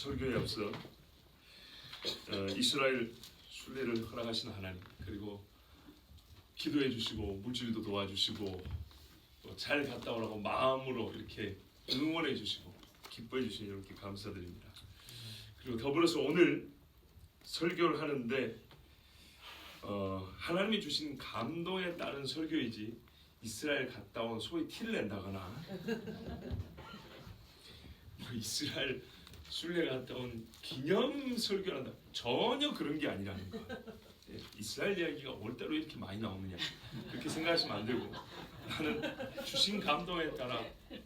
설교에 앞서 이스라엘 순례를 허락하신 하나님, 그리고 기도해 주시고 물질도 도와주시고 또 잘 갔다 오라고 마음으로 이렇게 응원해 주시고 기뻐해 주시니 이렇게 감사드립니다. 그리고 더불어서 오늘 설교를 하는데 하나님이 주신 감동에 따른 설교이지 이스라엘 갔다 온 소위 티를 낸다거나 이스라엘 순례 갔다 온 기념 설교를 한다, 전혀 그런 게 아니라는 거. 이스라엘 이야기가 올 때로 이렇게 많이 나오느냐 그렇게 생각하시면 안 되고, 나는 주신 감동에 따라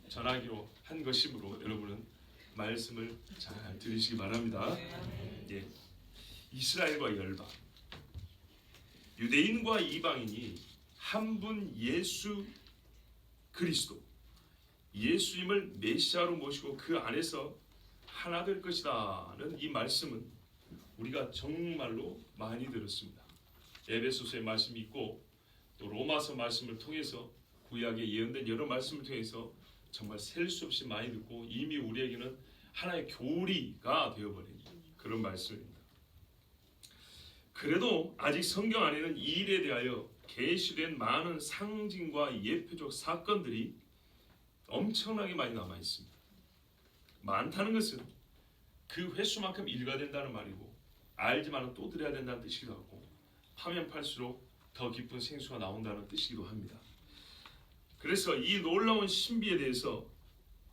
전하기로 한 것이므로 여러분은 말씀을 잘 들으시기 바랍니다. 예. 이스라엘과 열방, 유대인과 이방인이 한 분 예수 그리스도, 예수님을 메시아로 모시고 그 안에서 하나 될 것이다는 이 말씀은 우리가 정말로 많이 들었습니다. 에베소서의 말씀이 있고 또 로마서 말씀을 통해서 구약에 예언된 여러 말씀을 통해서 정말 셀 수 없이 많이 듣고 이미 우리에게는 하나의 교리가 되어버린 그런 말씀입니다. 그래도 아직 성경 안에는 이 일에 대하여 계시된 많은 상징과 예표적 사건들이 엄청나게 많이 남아 있습니다. 많다는 것은 그 횟수만큼 일가된다는 말이고, 알지만 또 들어야 된다는 뜻이기도 하고, 파면 팔수록 더 깊은 생수가 나온다는 뜻이기도 합니다. 그래서 이 놀라운 신비에 대해서,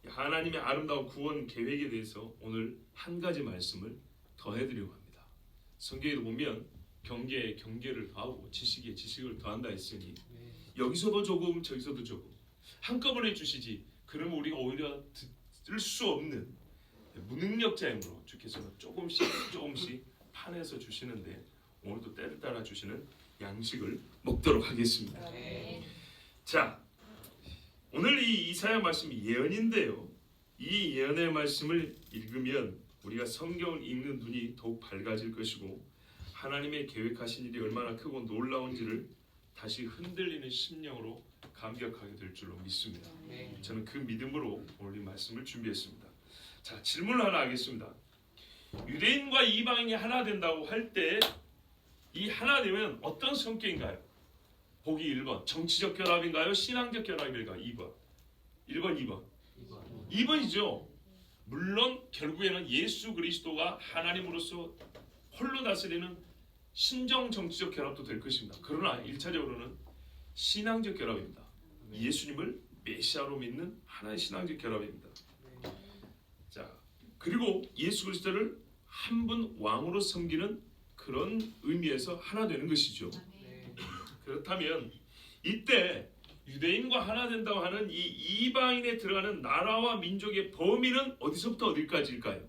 하나님의 아름다운 구원 계획에 대해서 오늘 한 가지 말씀을 더해드리려고 합니다. 성경에도 보면 경계에 경계를 더하고 지식에 지식을 더한다 했으니 여기서도 조금 저기서도 조금 한꺼번에 주시지, 그러면 우리가 오히려 들 수 없는 무능력자이므로 주께서는 조금씩 조금씩 파내서 주시는데, 오늘도 때를 따라 주시는 양식을 먹도록 하겠습니다. 자, 오늘 이 이사야 말씀이 예언인데요, 이 예언의 말씀을 읽으면 우리가 성경을 읽는 눈이 더욱 밝아질 것이고, 하나님의 계획하신 일이 얼마나 크고 놀라운지를 다시 흔들리는 심령으로 감격하게 될 줄로 믿습니다. 저는 그 믿음으로 오늘 이 말씀을 준비했습니다. 자, 질문을 하나 하겠습니다. 유대인과 이방인이 하나 된다고 할 때 이 하나 되면 어떤 성격인가요? 보기 1번 정치적 결합인가요? 신앙적 결합인가요? 2번 2번 2번이죠. 물론 결국에는 예수 그리스도가 하나님으로서 홀로 다스리는 신정 정치적 결합도 될 것입니다. 그러나 1차적으로는 신앙적 결합입니다. 예수님을 메시아로 믿는 하나의 신앙적 결합입니다. 자, 그리고 예수 그리스도를 한 분 왕으로 섬기는 그런 의미에서 하나 되는 것이죠. 그렇다면 이때 유대인과 하나 된다고 하는 이 이방인에 들어가는 나라와 민족의 범위는 어디서부터 어디까지일까요?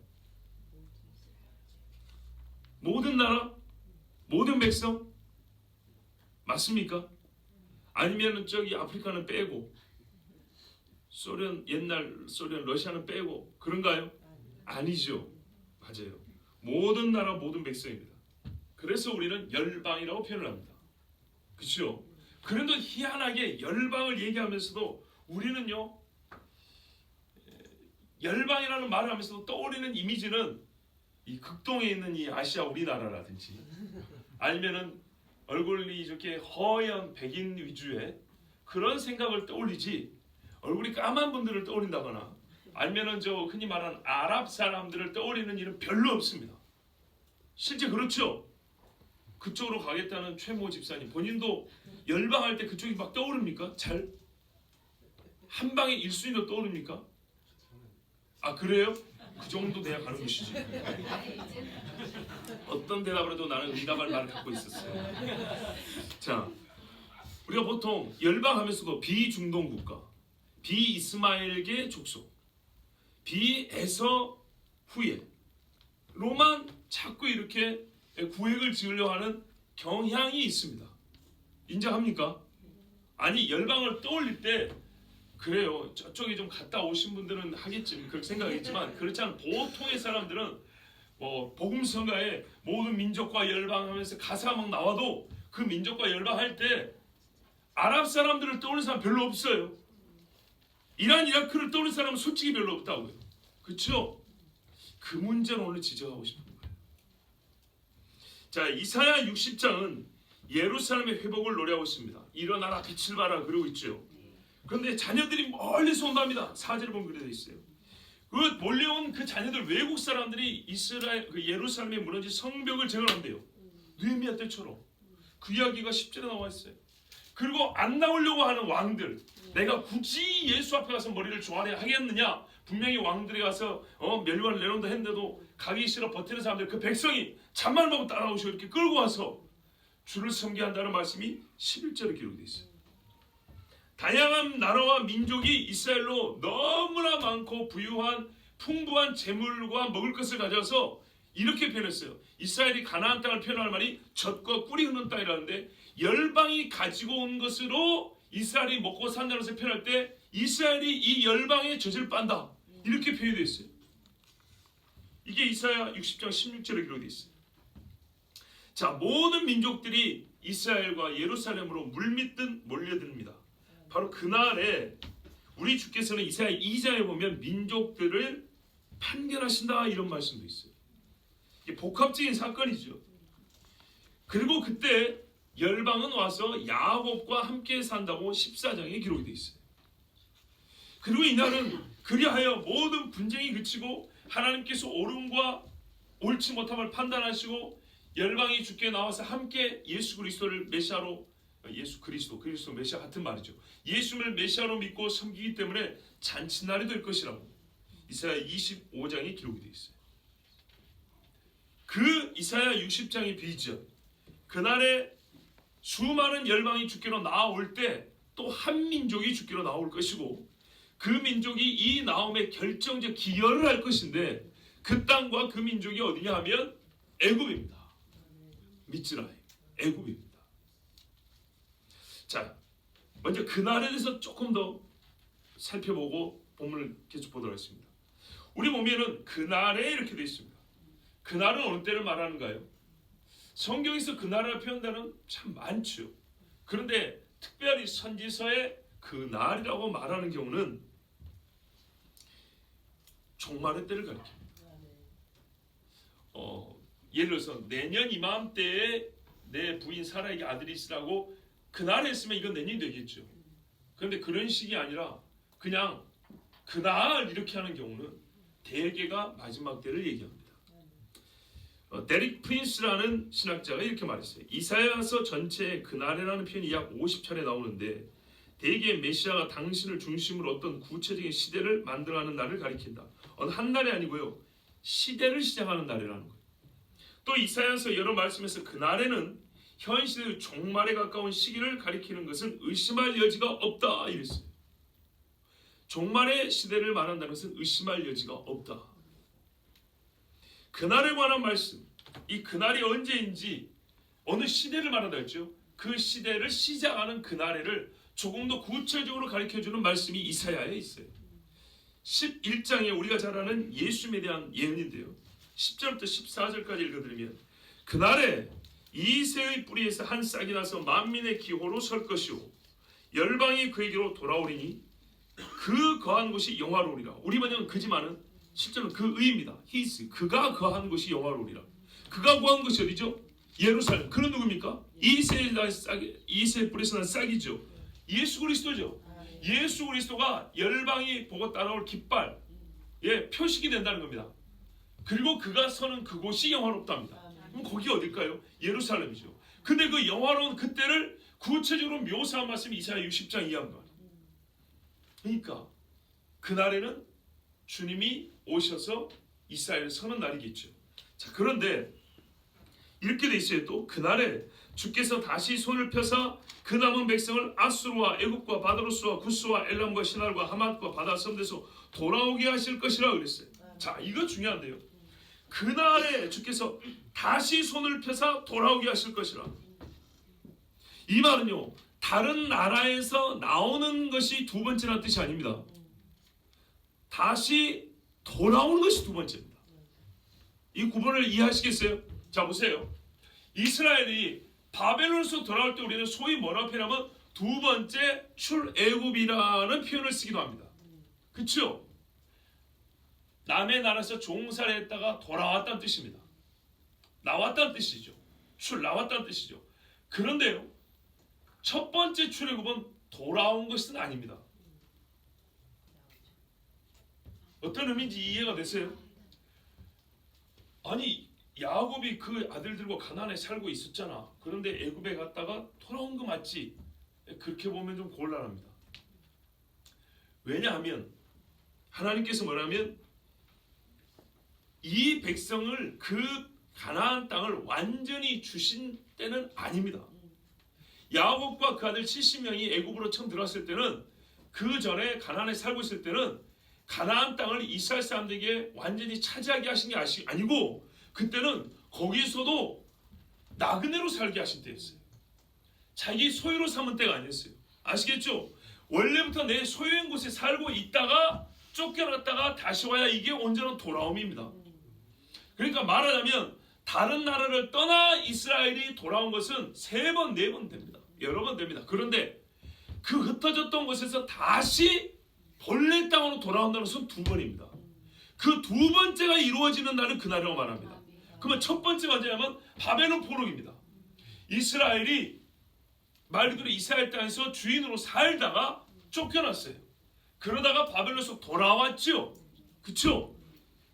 모든 나라? 모든 백성? 맞습니까? 아니면 저기 아프리카는 빼고 소련, 옛날 소련, 러시아는 빼고 그런가요? 아니죠. 맞아요. 모든 나라, 모든 백성입니다. 그래서 우리는 열방이라고 표현을 합니다. 그렇죠? 그런데 희한하게 열방을 얘기하면서도 우리는요, 열방이라는 말을 하면서도 떠오르는 이미지는 이 극동에 있는 이 아시아 우리나라라든지, 아니면은 얼굴이 이렇게 허연 백인 위주의 그런 생각을 떠올리지, 얼굴이 까만 분들을 떠올린다거나 아니면은 저 흔히 말하는 아랍 사람들을 떠올리는 일은 별로 없습니다. 실제 그렇죠? 그쪽으로 가겠다는 최모 집사님 본인도 열방할 때 그쪽이 막 떠오릅니까? 잘? 한 방에 1순위로 떠오릅니까? 아, 그래요? 그 정도 돼야 가는 것이지. 어떤 대답을 해도 나는 응답할 말을 갖고 있었어요. 자, 우리가 보통 열방하면서도 비중동 국가, 비이스마엘계 족속, 비에서 후예로만 자꾸 이렇게 구획을 지으려 하는 경향이 있습니다. 인정합니까? 아니, 열방을 떠올릴 때 그래요, 저쪽에 좀 갔다 오신 분들은 하겠지, 그렇게 생각하겠지만 그렇지 않은 보통의 사람들은 복음성가에 모든 민족과 열방하면서 가사가 막 나와도 그 민족과 열방할 때 아랍 사람들을 떠올리는 사람 별로 없어요. 이란, 이라크를 떠올리는 사람은 솔직히 별로 없다고요. 그렇죠? 그 문제를 오늘 지적하고 싶은 거예요. 자, 이사야 60장은 예루살렘의 회복을 노래하고 있습니다. 일어나라 빛을 발하라 그러고 있죠. 그런데 자녀들이 멀리서 온답니다. 4절에 보면 그렇게 되어 있어요. 그 몰려온 그 자녀들, 외국 사람들이 이스라엘 그 예루살렘에 무너진 성벽을 재건한대요. 느헤미야 때처럼. 그 이야기가 10절에 나와 있어요. 그리고 안 나오려고 하는 왕들, 내가 굳이 예수 앞에 가서 머리를 조아려 하겠느냐? 분명히 왕들이 가서 멸류관을 내놓는다 했는데도 가기 싫어 버티는 사람들, 그 백성이 잔말 먹고 따라오시고 이렇게 끌고 와서 주를 섬기한다는 말씀이 11절에 기록되어 있어요. 다양한 나라와 민족이 이스라엘로 너무나 많고 부유한 풍부한 재물과 먹을 것을 가져서 이렇게 표현했어요. 이스라엘이 가나안 땅을 표현할 말이 젖과 꿀이 흐르는 땅이라는데, 열방이 가지고 온 것으로 이스라엘이 먹고 산다는 것을 표현할 때 이스라엘이 이 열방의 젖을 빤다, 이렇게 표현되어 있어요. 이게 이사야 60장 16절에 기록되어 있어요. 자, 모든 민족들이 이스라엘과 예루살렘으로 물밀듯 몰려듭니다. 바로 그날에 우리 주께서는 이사야 2장에 보면 민족들을 판결하신다, 이런 말씀도 있어요. 이게 복합적인 사건이죠. 그리고 그때 열방은 와서 야곱과 함께 산다고 14장에 기록이 되어 있어요. 그리고 이날은 그리하여 모든 분쟁이 그치고 하나님께서 옳음과 옳지 못함을 판단하시고 열방이 주께 나와서 함께 예수 그리스도를 메시아로, 예수 그리스도 메시아 같은 말이죠. 예수를 메시아로 믿고 섬기기 때문에 잔치날이 될 것이라고 이사야 25장에 기록이 되어 있어요. 그 이사야 60장의 비전, 그날에 수많은 열방이 주께로 나올 때 또 한 민족이 주께로 나올 것이고, 그 민족이 이 나옴에 결정적 기여를 할 것인데, 그 땅과 그 민족이 어디냐 하면 애굽입니다. 미즈라임, 애굽입니다. 자, 먼저 그날에 대해서 조금 더 살펴보고 본문을 계속 보도록 하겠습니다. 우리 보면은 그날에 이렇게 되어 있습니다. 그날은 어느 때를 말하는가요? 성경에서 그날을 표현하는 참 많죠. 그런데 특별히 선지서에 그날이라고 말하는 경우는 종말의 때를 가리킵니다. 예를 들어서 내년 이맘때에 내 부인 사라에게 아들이 있으라고 그날에 했으면 이건 내년이 되겠죠. 그런데 그런 식이 아니라 그냥 그날 이렇게 하는 경우는 대개가 마지막 때를 얘기합니다. 데릭 프린스라는 신학자가 이렇게 말했어요. 이사야서 전체에 그날이라는 표현이 약 50차례 나오는데 대개 메시아가 당신을 중심으로 어떤 구체적인 시대를 만들어가는 날을 가리킨다. 어느 한 날이 아니고요, 시대를 시작하는 날이라는 거예요. 또 이사야서 여러 말씀에서 그날에는 현 시대의 종말에 가까운 시기를 가리키는 것은 의심할 여지가 없다, 이랬어요. 종말의 시대를 말한다는 것은 의심할 여지가 없다. 그날에 관한 말씀, 이 그날이 언제인지 어느 시대를 말한다 했죠. 그 시대를 시작하는 그날에를 조금 더 구체적으로 가르쳐주는 말씀이 이사야에 있어요. 11장에 우리가 잘 아는 예수님에 대한 예언인데요, 10절부터 14절까지 읽어드리면, 그날에 이새의 뿌리에서 한 싹이 나서 만민의 기호로 설 것이요 열방이 그에게로 돌아오리니 그 거한 곳이 영화로우리라. 우리 번역은 그지만은 실제로 그 의입니다. 히스, 그가 거한 곳이 영화로우리라. 그가 거한 곳이 어디죠? 예루살렘. 그는 누굽니까? 이새의 뿌리에서 난 싹이죠. 예수 그리스도죠. 예수 그리스도가 열방이 보고 따라올 깃발, 표식이 된다는 겁니다. 그리고 그가 서는 그곳이 영화롭답니다. 그럼 거기 어딜까요? 예루살렘이죠. 근데 그 영화로운 그때를 구체적으로 묘사한 말씀이 이사야 60장 이하입니다. 그러니까 그날에는 주님이 오셔서 이스라엘을 서는 날이겠죠. 자, 그런데 이렇게 돼 있어요. 또 그날에 주께서 다시 손을 펴사 그 남은 백성을 아수르와 애굽과 바다로스와 구스와 엘람과 시날과 하맛과 바다 섬에서 돌아오게 하실 것이라 그랬어요. 자, 이거 중요한데요. 그날에 주께서 다시 손을 펴사 돌아오게 하실 것이라. 이 말은요, 다른 나라에서 나오는 것이 두 번째라는 뜻이 아닙니다. 다시 돌아오는 것이 두 번째입니다. 이 구분을 이해하시겠어요? 자, 보세요. 이스라엘이 바벨론에서 돌아올 때 우리는 소위 뭐라고 표현하면 두 번째 출애굽이라는 표현을 쓰기도 합니다. 그렇죠? 남의 나라에서 종살이 했다가 돌아왔다는 뜻입니다. 나왔다는 뜻이죠. 나왔다는 뜻이죠. 그런데요, 첫 번째 출애굽은 돌아온 것은 아닙니다. 어떤 의미인지 이해가 되세요? 아니, 야곱이 그 아들들과 가나안에 살고 있었잖아. 그런데 애굽에 갔다가 돌아온 거 맞지? 그렇게 보면 좀 곤란합니다. 왜냐하면 하나님께서 뭐냐면 이 백성을 그 가나안 땅을 완전히 주신 때는 아닙니다. 야곱과 그 아들 70명이 애굽으로 처음 들어왔을 때는, 그 전에 가나안에 살고 있을 때는 가나안 땅을 이스라엘 사람들에게 완전히 차지하게 하신 게 아니고, 그때는 거기서도 나그네로 살게 하신 때였어요. 자기 소유로 삼은 때가 아니었어요. 아시겠죠? 원래부터 내 소유인 곳에 살고 있다가 쫓겨났다가 다시 와야 이게 온전한 돌아옴입니다. 그러니까 말하자면 다른 나라를 떠나 이스라엘이 돌아온 것은 3번, 4번 됩니다. 여러 번 됩니다. 그런데 그 흩어졌던 곳에서 다시 본래 땅으로 돌아온다는 것은 2번입니다. 그 2번째가 이루어지는 날은 그날이라고 말합니다. 그러면 첫 번째가 뭐냐면 바벨론 포로기입니다. 이스라엘이 말 그대로 이스라엘 땅에서 주인으로 살다가 쫓겨났어요. 그러다가 바벨론에서 돌아왔죠. 그렇죠?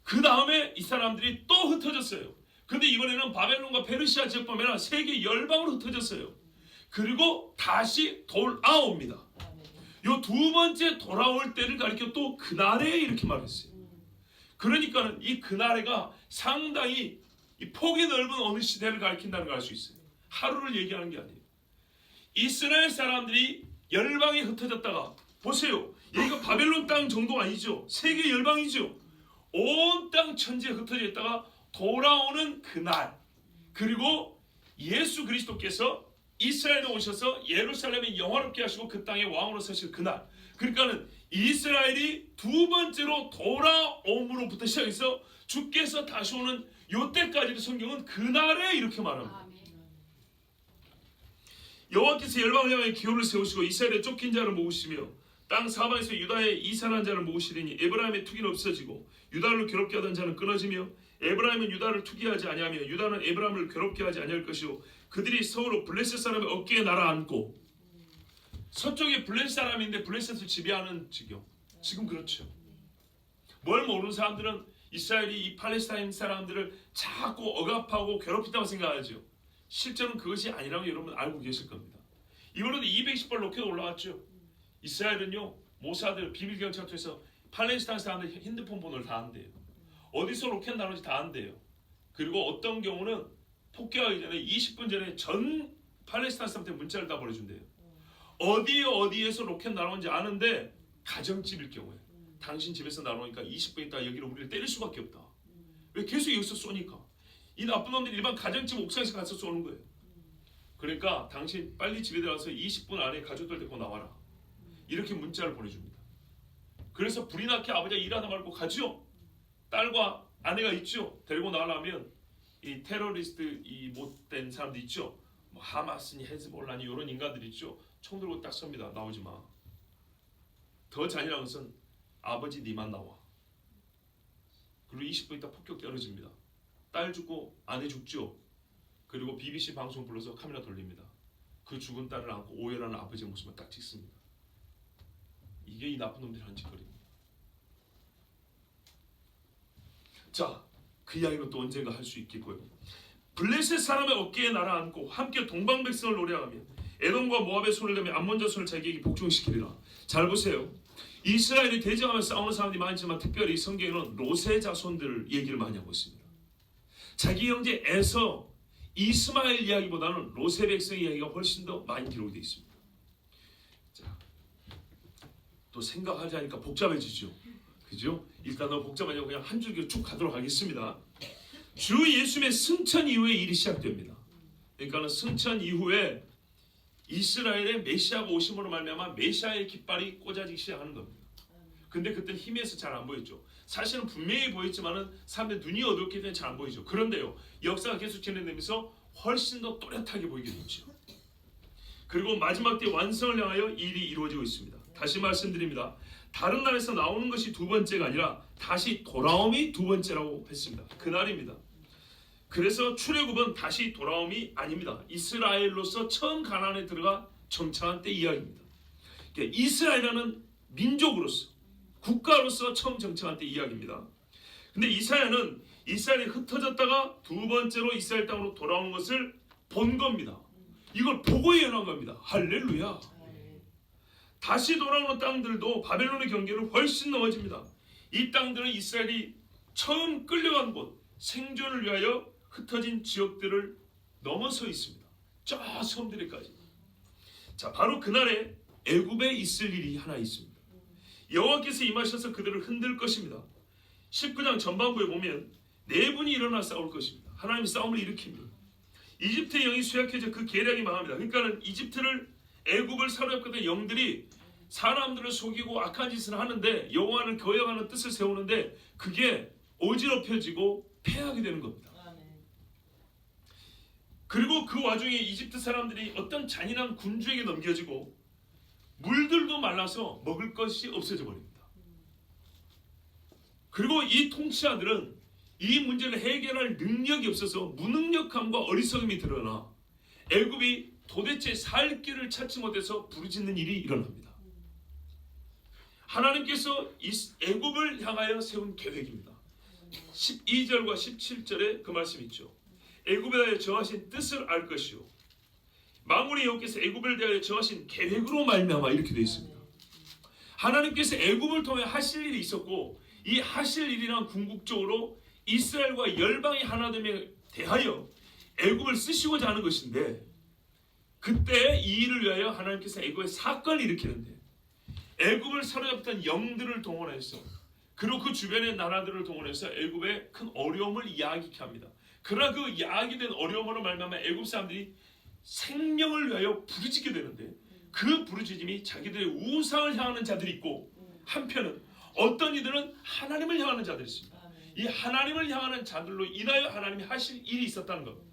그 다음에 이 사람들이 또 흩어졌어요. 근데 이번에는 바벨론과 페르시아 지역 보면 세계 열방으로 흩어졌어요. 그리고 다시 돌아옵니다. 요 2번째 돌아올 때를 가리켜 또 그날에 이렇게 말했어요. 그러니까는 이 그날에가 상당히 이 폭이 넓은 어느 시대를 가리킨다는 걸 알 수 있어요. 하루를 얘기하는 게 아니에요. 이스라엘 사람들이 열방에 흩어졌다가, 보세요, 여기가 바벨론 땅 정도가 아니죠. 세계 열방이죠. 온 땅 천지에 흩어져 있다가 돌아오는 그날, 그리고 예수 그리스도께서 이스라엘에 오셔서 예루살렘을 영화롭게 하시고 그 땅에 왕으로 서실 그날, 그러니까는 이스라엘이 2번째로 돌아옴으로부터 시작해서 주께서 다시 오는 요때까지도 성경은 그날에 이렇게 말합니다. 여호와께서 열방을 향하여 기호를 세우시고 이스라엘의 쫓긴 자를 모으시며 땅 사방에서 유다의 이산한 자를 모으시리니 에브라임의 투기는 없어지고 유다를 괴롭게 하던 자는 끊어지며 에브라임은 유다를 투기하지 아니하며 유다는 에브라임을 괴롭게 하지 아니할 것이요 그들이 서로 블레셋 사람의 어깨에 날아앉고, 서쪽에 블레셋 사람인데 블레셋을 지배하는 지경. 지금 그렇죠. 뭘 모르는 사람들은 이스라엘이 이 팔레스타인 사람들을 자꾸 억압하고 괴롭힌다고 생각하죠. 실제로는 그것이 아니라고 여러분 알고 계실 겁니다. 이번에도 220발 로켓 올라왔죠. 이스라엘은요, 모사드 비밀경찰 통해서 팔레스타인 사람들 핸드폰 번호를 다 안대요. 어디서 로켓 나오는지 다 안대요. 그리고 어떤 경우는 폭격하기 전에 20분 전에 전 팔레스타인 사람한테 문자를 다 보내준대요. 어디에서 로켓 나오는지 아는데 가정집일 경우에 당신 집에서 나오니까 20분 있다 여기로 우리를 때릴 수밖에 없다. 왜? 계속 여기서 쏘니까. 이 나쁜 놈들이 일반 가정집 옥상에서 가서 쏘는 거예요. 그러니까 당신 빨리 집에 들어가서 20분 안에 가족들 데리고 나와라. 이렇게 문자를 보내줍니다. 그래서 불이 나게 아버지가 일하다 말고 가죠. 딸과 아내가 있죠. 데리고 나가려면 이 테러리스트, 이 못된 사람들 있죠. 뭐 하마스니 헤즈볼라니 이런 인간들 있죠. 총 들고 딱 섭니다. 나오지 마. 더 잔인한 것은 아버지 니만 나와. 그리고 20분 있다 폭격 떨어집니다. 딸 죽고 아내 죽죠. 그리고 BBC 방송 불러서 카메라 돌립니다. 그 죽은 딸을 안고 오열하는 아버지의 모습을 딱 찍습니다. 이게 이 나쁜 놈들이 하는 짓거리입니다. 자, 그 이야기는 또 언젠가 할 수 있겠고요. 블레셋 사람의 어깨에 날아앉고 함께 동방백성을 노래하며 에돔과 모압의 손을 내며 암몬 자손을 자기에게 복종시키리라. 잘 보세요. 이스라엘이 대적하며 싸우는 사람들이 많지만 특별히 성경에는 롯의 자손들 얘기를 많이 하고 있습니다. 자기 형제 에서 이스마엘 이야기보다는 롯의 백성 이야기가 훨씬 더 많이 기록이 되어 있습니다. 자, 또 생각하지 않으니까 복잡해지죠. 그죠? 일단 너 복잡하냐고 그냥 한 줄기로 쭉 가도록 하겠습니다. 주 예수님의 승천 이후에 일이 시작됩니다. 그러니까는 승천 이후에 이스라엘의 메시아가 오심으로 말미암아 메시아의 깃발이 꽂아지기 시작하는 겁니다. 근데 그때는 희미해서 잘 안 보였죠. 사실은 분명히 보였지만은 사람들 눈이 어둡기 때문에 잘 안 보이죠. 그런데요, 역사가 계속 진행되면서 훨씬 더 또렷하게 보이게 됐죠. 그리고 마지막 때 완성을 향하여 일이 이루어지고 있습니다. 다시 말씀드립니다. 다른 나라에서 나오는 것이 두 번째가 아니라 다시 돌아옴이 두 번째라고 했습니다. 그날입니다. 그래서 출애굽은 다시 돌아옴이 아닙니다. 이스라엘로서 처음 가나안에 들어가 정착한 때 이야기입니다. 그러니까 이스라엘이라는 민족으로서 국가로서 처음 정착한 때 이야기입니다. 근데 이사야는 이스라엘이 흩어졌다가 두 번째로 이스라엘 땅으로 돌아오는 것을 본 겁니다. 이걸 보고 예언한 겁니다. 할렐루야. 다시 돌아오는 땅들도 바벨론의 경계를 훨씬 넘어집니다. 이 땅들은 이스라엘이 처음 끌려간 곳, 생존을 위하여 흩어진 지역들을 넘어서 있습니다. 저 섬들에까지. 자, 바로 그날에 애굽에 있을 일이 하나 있습니다. 여호와께서 임하셔서 그들을 흔들 것입니다. 19장 전반부에 보면 네 분이 일어나 싸울 것입니다. 하나님이 싸움을 일으킵니다. 이집트의 영이 쇠약해져 그 계략이 망합니다. 그러니까는 애굽을 사로잡던 영들이 사람들을 속이고 악한 짓을 하는데 여호와를 거역하는 뜻을 세우는데 그게 어지럽혀지고 패하게 되는 겁니다. 그리고 그 와중에 이집트 사람들이 어떤 잔인한 군주에게 넘겨지고 물들도 말라서 먹을 것이 없어져 버립니다. 그리고 이 통치자들은 이 문제를 해결할 능력이 없어서 무능력함과 어리석음이 드러나 애굽이 도대체 살 길을 찾지 못해서 부르짖는 일이 일어납니다. 하나님께서 애굽을 향하여 세운 계획입니다. 12절과 17절에 그 말씀이 있죠. 애굽에 대하여 정하신 뜻을 알 것이요 만군의 여호와께서 애굽을 대하여 정하신 계획으로 말미암아 이렇게 되어 있습니다. 하나님께서 애굽을 통해 하실 일이 있었고 이 하실 일이란 궁극적으로 이스라엘과 열방이 하나됨에 대하여 애굽을 쓰시고자 하는 것인데 그때 이 일을 위하여 하나님께서 애굽에 사건을 일으키는데 애굽을 사로잡던 영들을 동원해서 그리고 그 주변의 나라들을 동원해서 애굽의 큰 어려움을 야기케 합니다. 그러나 그 야기된 어려움으로 말미암아 애굽 사람들이 생명을 위하여 부르짖게 되는데 그 부르짖음이 자기들의 우상을 향하는 자들이 있고 한편은 어떤 이들은 하나님을 향하는 자들이 있습니다. 이 하나님을 향하는 자들로 인하여 하나님이 하실 일이 있었다는 겁니다.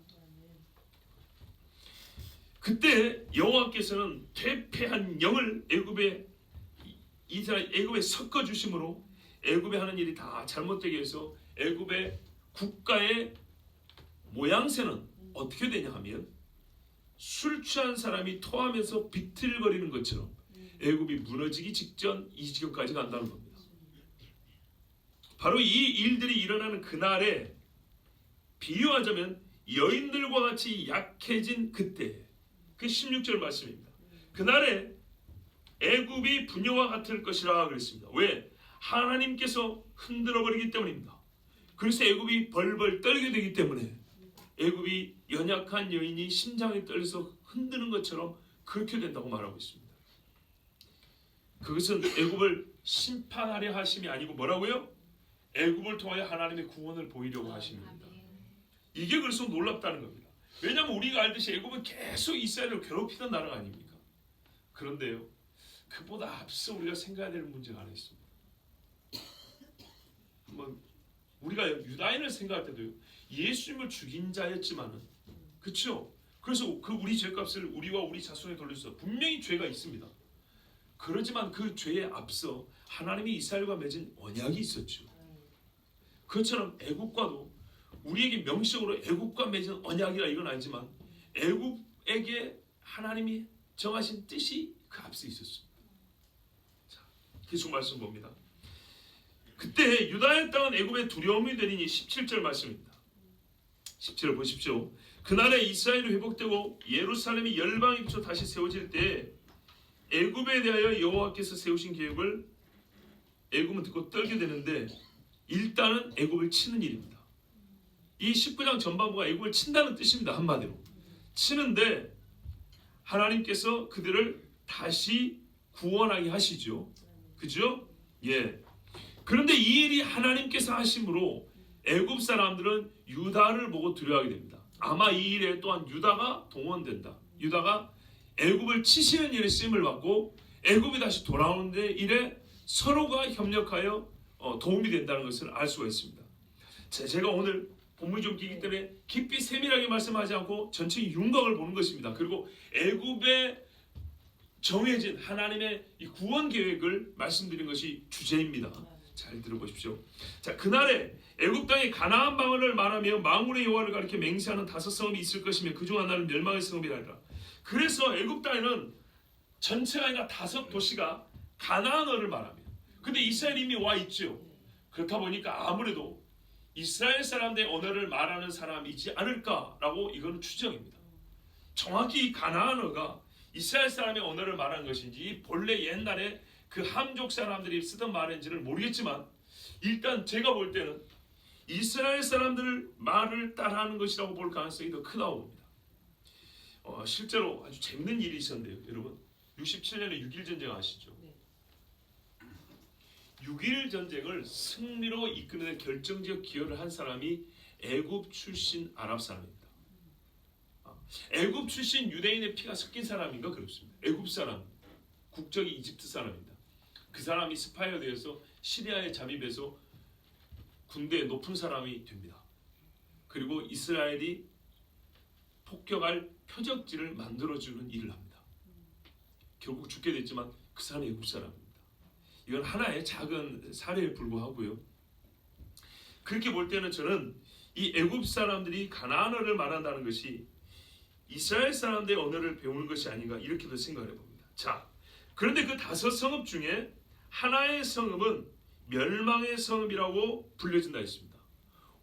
그때 여호와께서는 퇴폐한 영을 애굽에 섞어 주심으로 애굽에 하는 일이 다 잘못되게 해서 애굽의 국가의 모양새는 어떻게 되냐 하면 술 취한 사람이 토하면서 비틀거리는 것처럼 애굽이 무너지기 직전 이 지경까지 간다는 겁니다. 바로 이 일들이 일어나는 그날에 비유하자면 여인들과 같이 약해진 그때 그 16절 말씀입니다. 그날에 애굽이 부녀와 같을 것이라 그랬습니다. 왜? 하나님께서 흔들어 버리기 때문입니다. 그래서 애굽이 벌벌 떨게 되기 때문에 애굽이 연약한 여인이 심장이 떨려서 흔드는 것처럼 그렇게 된다고 말하고 있습니다. 그것은 애굽을 심판하려 하심이 아니고 뭐라고요? 애굽을 통하여 하나님의 구원을 보이려고 하심입니다. 이게 그래서 놀랍다는 겁니다. 왜냐하면 우리가 알듯이 애굽은 계속 이스라엘을 괴롭히던 나라가 아닙니까? 그런데요, 그보다 앞서 우리가 생각해야 될 문제가 하나 있습니다. 우리가 유다인을 생각할 때도요, 예수님을 죽인 자였지만은, 그렇죠? 그래서 그 우리 죄값을 우리와 우리 자손에 돌려서 분명히 죄가 있습니다. 그렇지만 그 죄에 앞서 하나님이 이스라엘과 맺은 언약이 있었죠. 그것처럼 애굽과도 우리에게 명시적으로 애굽과 맺은 언약이라 이건 알지만 애굽에게 하나님이 정하신 뜻이 그 앞서 있었습니다. 자, 계속 말씀 봅니다. 그때 유다의 땅은 애굽의 두려움이 되리니 17절 말씀입니다. 10절 보십시오. 그날에 이스라엘이 회복되고 예루살렘이 열방에 비춰 다시 세워질 때 애굽에 대하여 여호와께서 세우신 계획을 애굽은 듣고 떨게 되는데 일단은 애굽을 치는 일입니다. 이 19장 전반부가 애굽을 친다는 뜻입니다. 한마디로 치는데 하나님께서 그들을 다시 구원하게 하시죠. 그죠? 예. 그런데 이 일이 하나님께서 하심으로 애굽 사람들은 유다를 보고 두려워하게 됩니다. 아마 이 일에 또한 유다가 동원된다. 유다가 애굽을 치시는 일에 쓰임을 받고 애굽이 다시 돌아오는 데 일에 서로가 협력하여 도움이 된다는 것을 알 수가 있습니다. 제가 오늘 본문이 좀 길기 때문에 깊이 세밀하게 말씀하지 않고 전체 윤곽을 보는 것입니다. 그리고 애굽의 정해진 하나님의 이 구원 계획을 말씀드린 것이 주제입니다. 잘 들어보십시오. 자, 그날에 애굽 땅의 가나안 방언을 말하며 만군의 여호와를 가리켜 맹세하는 5성읍이 있을 것이며 그중 하나는 멸망의 성읍이라니라. 그래서 애굽 땅에는 전체가 아니라 5도시가 가나안어를 말하며, 근데 이스라엘이 이미 와 있죠. 그렇다 보니까 아무래도 이스라엘 사람들의 언어를 말하는 사람이지 않을까라고 이거는 추정입니다. 정확히 이 가나안어가 이스라엘 사람의 언어를 말하는 것인지 본래 옛날에 그 함족 사람들이 쓰던 말인지는 모르겠지만 일단 제가 볼 때는 이스라엘 사람들 말을 따라하는 것이라고 볼 가능성이 더 크다고 봅니다. 실제로 아주 재밌는 일이 있었는데요. 여러분 67년에 6.1 전쟁 아시죠? 6.1 전쟁을 승리로 이끄는 데 결정적 기여를 한 사람이 애굽 출신 아랍 사람입니다. 애굽 출신 유대인의 피가 섞인 사람인가 그렇습니다. 애굽 사람, 국적이 이집트 사람입니다. 그 사람이 스파이어 되어서 시리아에 잠입해서 군대에 높은 사람이 됩니다. 그리고 이스라엘이 폭격할 표적지를 만들어주는 일을 합니다. 결국 죽게 됐지만 그 사람이 애굽 사람입니다. 이건 하나의 작은 사례에 불과하고요. 그렇게 볼 때는 저는 이 애굽 사람들이 가나안어를 말한다는 것이 이스라엘 사람들의 언어를 배우는 것이 아닌가 이렇게도 생각을 해봅니다. 자, 그런데 그 5성읍 중에 하나의 성읍은 멸망의 성읍이라고 불려진다 했습니다.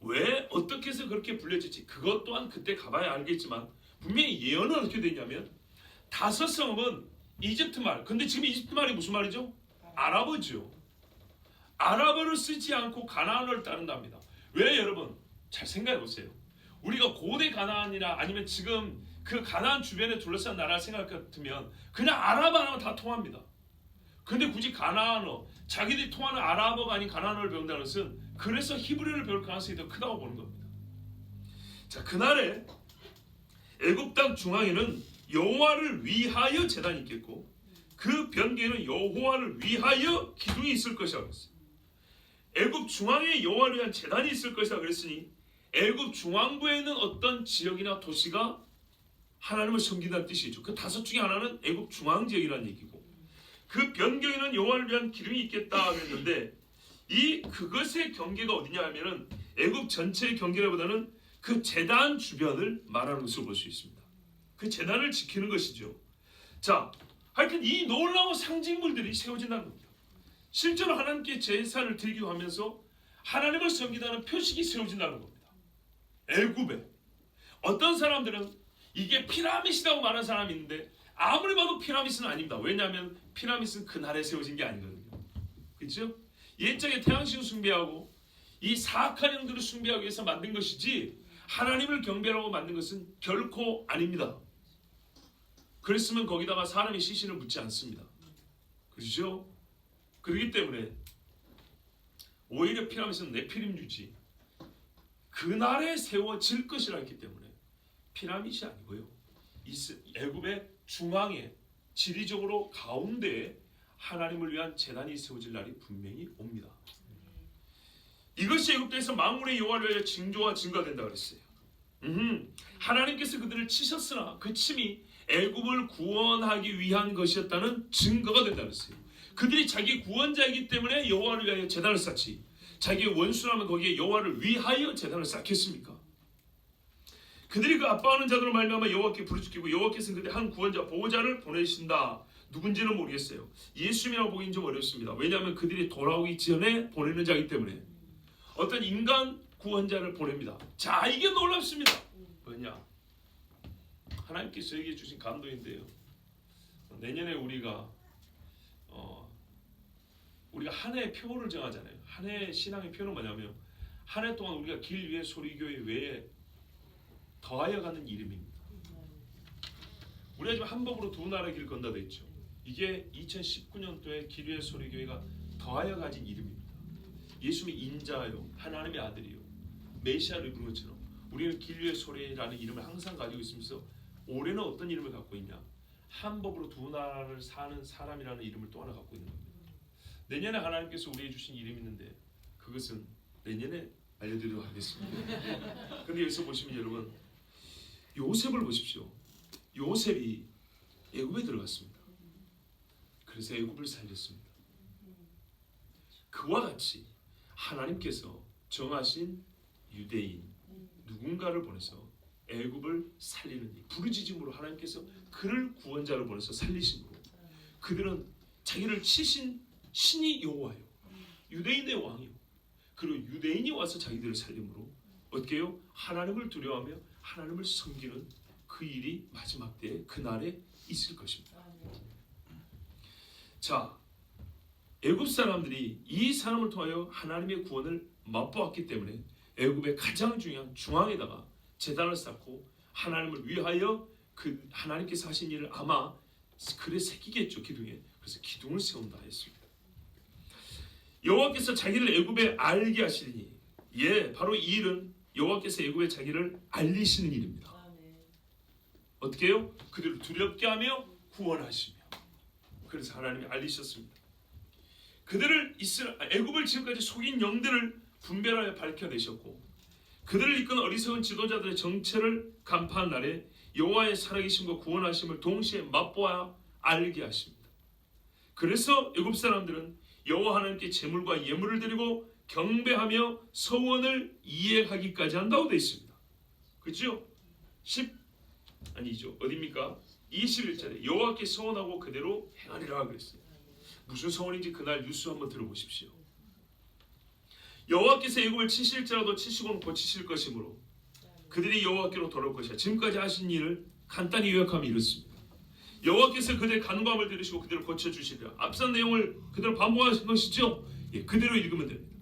왜 어떻게 해서 그렇게 불려질지 그것 또한 그때 가봐야 알겠지만 분명히 예언은 어떻게 되냐면 5성읍은 이집트 말, 근데 지금 이집트 말이 무슨 말이죠? 아랍어죠. 아랍어를 쓰지 않고 가나안어를 따른답니다. 왜 여러분 잘 생각해 보세요. 우리가 고대 가나안이나 아니면 지금 그 가나안 주변에 둘러싼 나라를 생각 같으면 그냥 아랍어 하면 다 통합니다. 근데 굳이 가나안어, 자기들이 통하는 아랍어가 아닌 가나안어를 배운다는 것은 그래서 히브리어를 배울 가능성이 더 크다고 보는 겁니다. 자, 그날에 애굽 땅 중앙에는 여호와를 위하여 제단이 있겠고 그 변기에는 여호와를 위하여 기둥이 있을 것이라고 했어요. 애굽 중앙에 여호와를 위한 제단이 있을 것이라고 그랬으니 애굽 중앙부에는 어떤 지역이나 도시가 하나님을 섬긴다는 뜻이죠. 그 5 중에 하나는 애굽 중앙 지역이라는 얘기고 그 변경에는 여호와를 위한 기둥이 있겠다 했는데 그것의 경계가 어디냐 하면은 애굽 전체의 경계보다는 그 제단 주변을 말하는 것으로 볼 수 있습니다. 그 제단을 지키는 것이죠. 자, 하여튼 이 놀라운 상징물들이 세워진다는 겁니다. 실제로 하나님께 제사를 드리기도 하면서 하나님을 섬기다는 표식이 세워진다는 겁니다. 애굽에 어떤 사람들은 이게 피라미드라고 말하는 사람이 있는데 아무리 봐도 피라미드는 아닙니다. 왜냐하면 피라미드는 그날에 세워진 게 아니거든요. 그렇죠? 옛적에 태양신을 숭배하고 이 사악한 영들을 숭배하기 위해서 만든 것이지 하나님을 경배하고 만든 것은 결코 아닙니다. 그랬으면 거기다가 사람의 시신을 묻지 않습니다. 그렇죠? 그렇기 때문에 오히려 피라미드는 네피림유지 그날에 세워질 것이라 했기 때문에 피라미드이 아니고요. 애굽의 중앙에 지리적으로 가운데에 하나님을 위한 제단이 세워질 날이 분명히 옵니다. 이것이 애굽에서 만군의 여호와를 위하여 징조와 증거가 된다 그랬어요. 하나님께서 그들을 치셨으나 그 침이 애굽을 구원하기 위한 것이었다는 증거가 된다 그랬어요. 그들이 자기 구원자이기 때문에 여호와를 위하여 제단을 쌓지 자기의 원수라면 거기에 여호와를 위하여 제단을 쌓겠습니까? 그들이 그 아빠하는 자들로 말미암아 여호와께 부르짖고 여호와께서는 그들의 한 구원자 보호자를 보내신다. 누군지는 모르겠어요. 예수님이라고 보기는 좀 어렵습니다. 왜냐하면 그들이 돌아오기 전에 보내는 자이기 때문에 어떤 인간 구원자를 보냅니다. 자, 이게 놀랍습니다. 뭐냐? 하나님께서 얘기해 주신 감동인데요. 내년에 우리가 한 해 표를 정하잖아요. 한 해 신앙의 표는 뭐냐면 한 해 동안 우리가 길 위에 소리교회 외에 더하여 가는 이름입니다. 우리가 지금 한복으로 2 나라의 길을 건다 됐죠. 이게 2019년도에 길 위에 소리교회가 더하여 가진 이름입니다. 예수님이 인자요, 하나님의 아들이요, 메시아를 부른 것처럼 우리는 길 위에 소리라는 이름을 항상 가지고 있으면서 올해는 어떤 이름을 갖고 있냐? 한복으로 2 나라를 사는 사람이라는 이름을 또 하나 갖고 있는 겁니다. 내년에 하나님께서 우리에게 주신 이름이 있는데 그것은 내년에 알려드리도록 하겠습니다. 근데 여기서 보시면 여러분 요셉을 보십시오. 요셉이 애굽에 들어갔습니다. 그래서 애굽을 살렸습니다. 그와 같이 하나님께서 정하신 유대인 누군가를 보내서 애굽을 살리는 일, 부르짖음으로 하나님께서 그를 구원자로 보내서 살리심으로 그들은 자기를 치신 신이 여호와요, 유대인의 왕이요, 그리고 유대인이 와서 자기들을 살림으로 어떻게 해요? 하나님을 두려워하며 하나님을 섬기는 그 일이 마지막 때에 그날에 있을 것입니다. 자, 애굽 사람들이 이 사람을 통하여 하나님의 구원을 맛보았기 때문에 애굽의 가장 중요한 중앙에다가 제단을 쌓고 하나님을 위하여 그 하나님께서 하신 일을 아마 글에 새기겠죠, 기둥에. 그래서 기둥을 세운다 했습니다. 여호와께서 자기를 애굽에 알게 하시니, 바로 이 일은 여호와께서 애굽에 자기를 알리시는 일입니다. 어떻게 해요? 그들을 두렵게 하며 구원하시며. 그래서 하나님이 알리셨습니다. 그들을 애굽을 지금까지 속인 영들을 분별하여 밝혀내셨고, 그들을 이끈 어리석은 지도자들의 정체를 간파한 날에 여호와의 살아계심과 구원하심을 동시에 맛보아 알게 하십니다. 그래서 애굽 사람들은 여호와 하나님께 제물과 예물을 드리고 경배하며 서원을 이행하기까지 한다고 되어 있습니다. 그렇죠? 아니죠. 어디입니까? 21절에 여호와께 서원하고 그대로 행하리라 그랬어요. 무슨 서원인지 그날 뉴스 한번 들어보십시오. 여호와께서 애굽을 치실지라도 치시고는 고치실 것이므로 그들이 여호와께로 돌아올 것이야. 지금까지 하신 일을 간단히 요약하면 이렇습니다. 여호와께서 그들의 간구함을 들으시고 그들을 고쳐주시리라. 앞선 내용을 그대로 반복하신 것이죠. 그대로 읽으면 됩니다.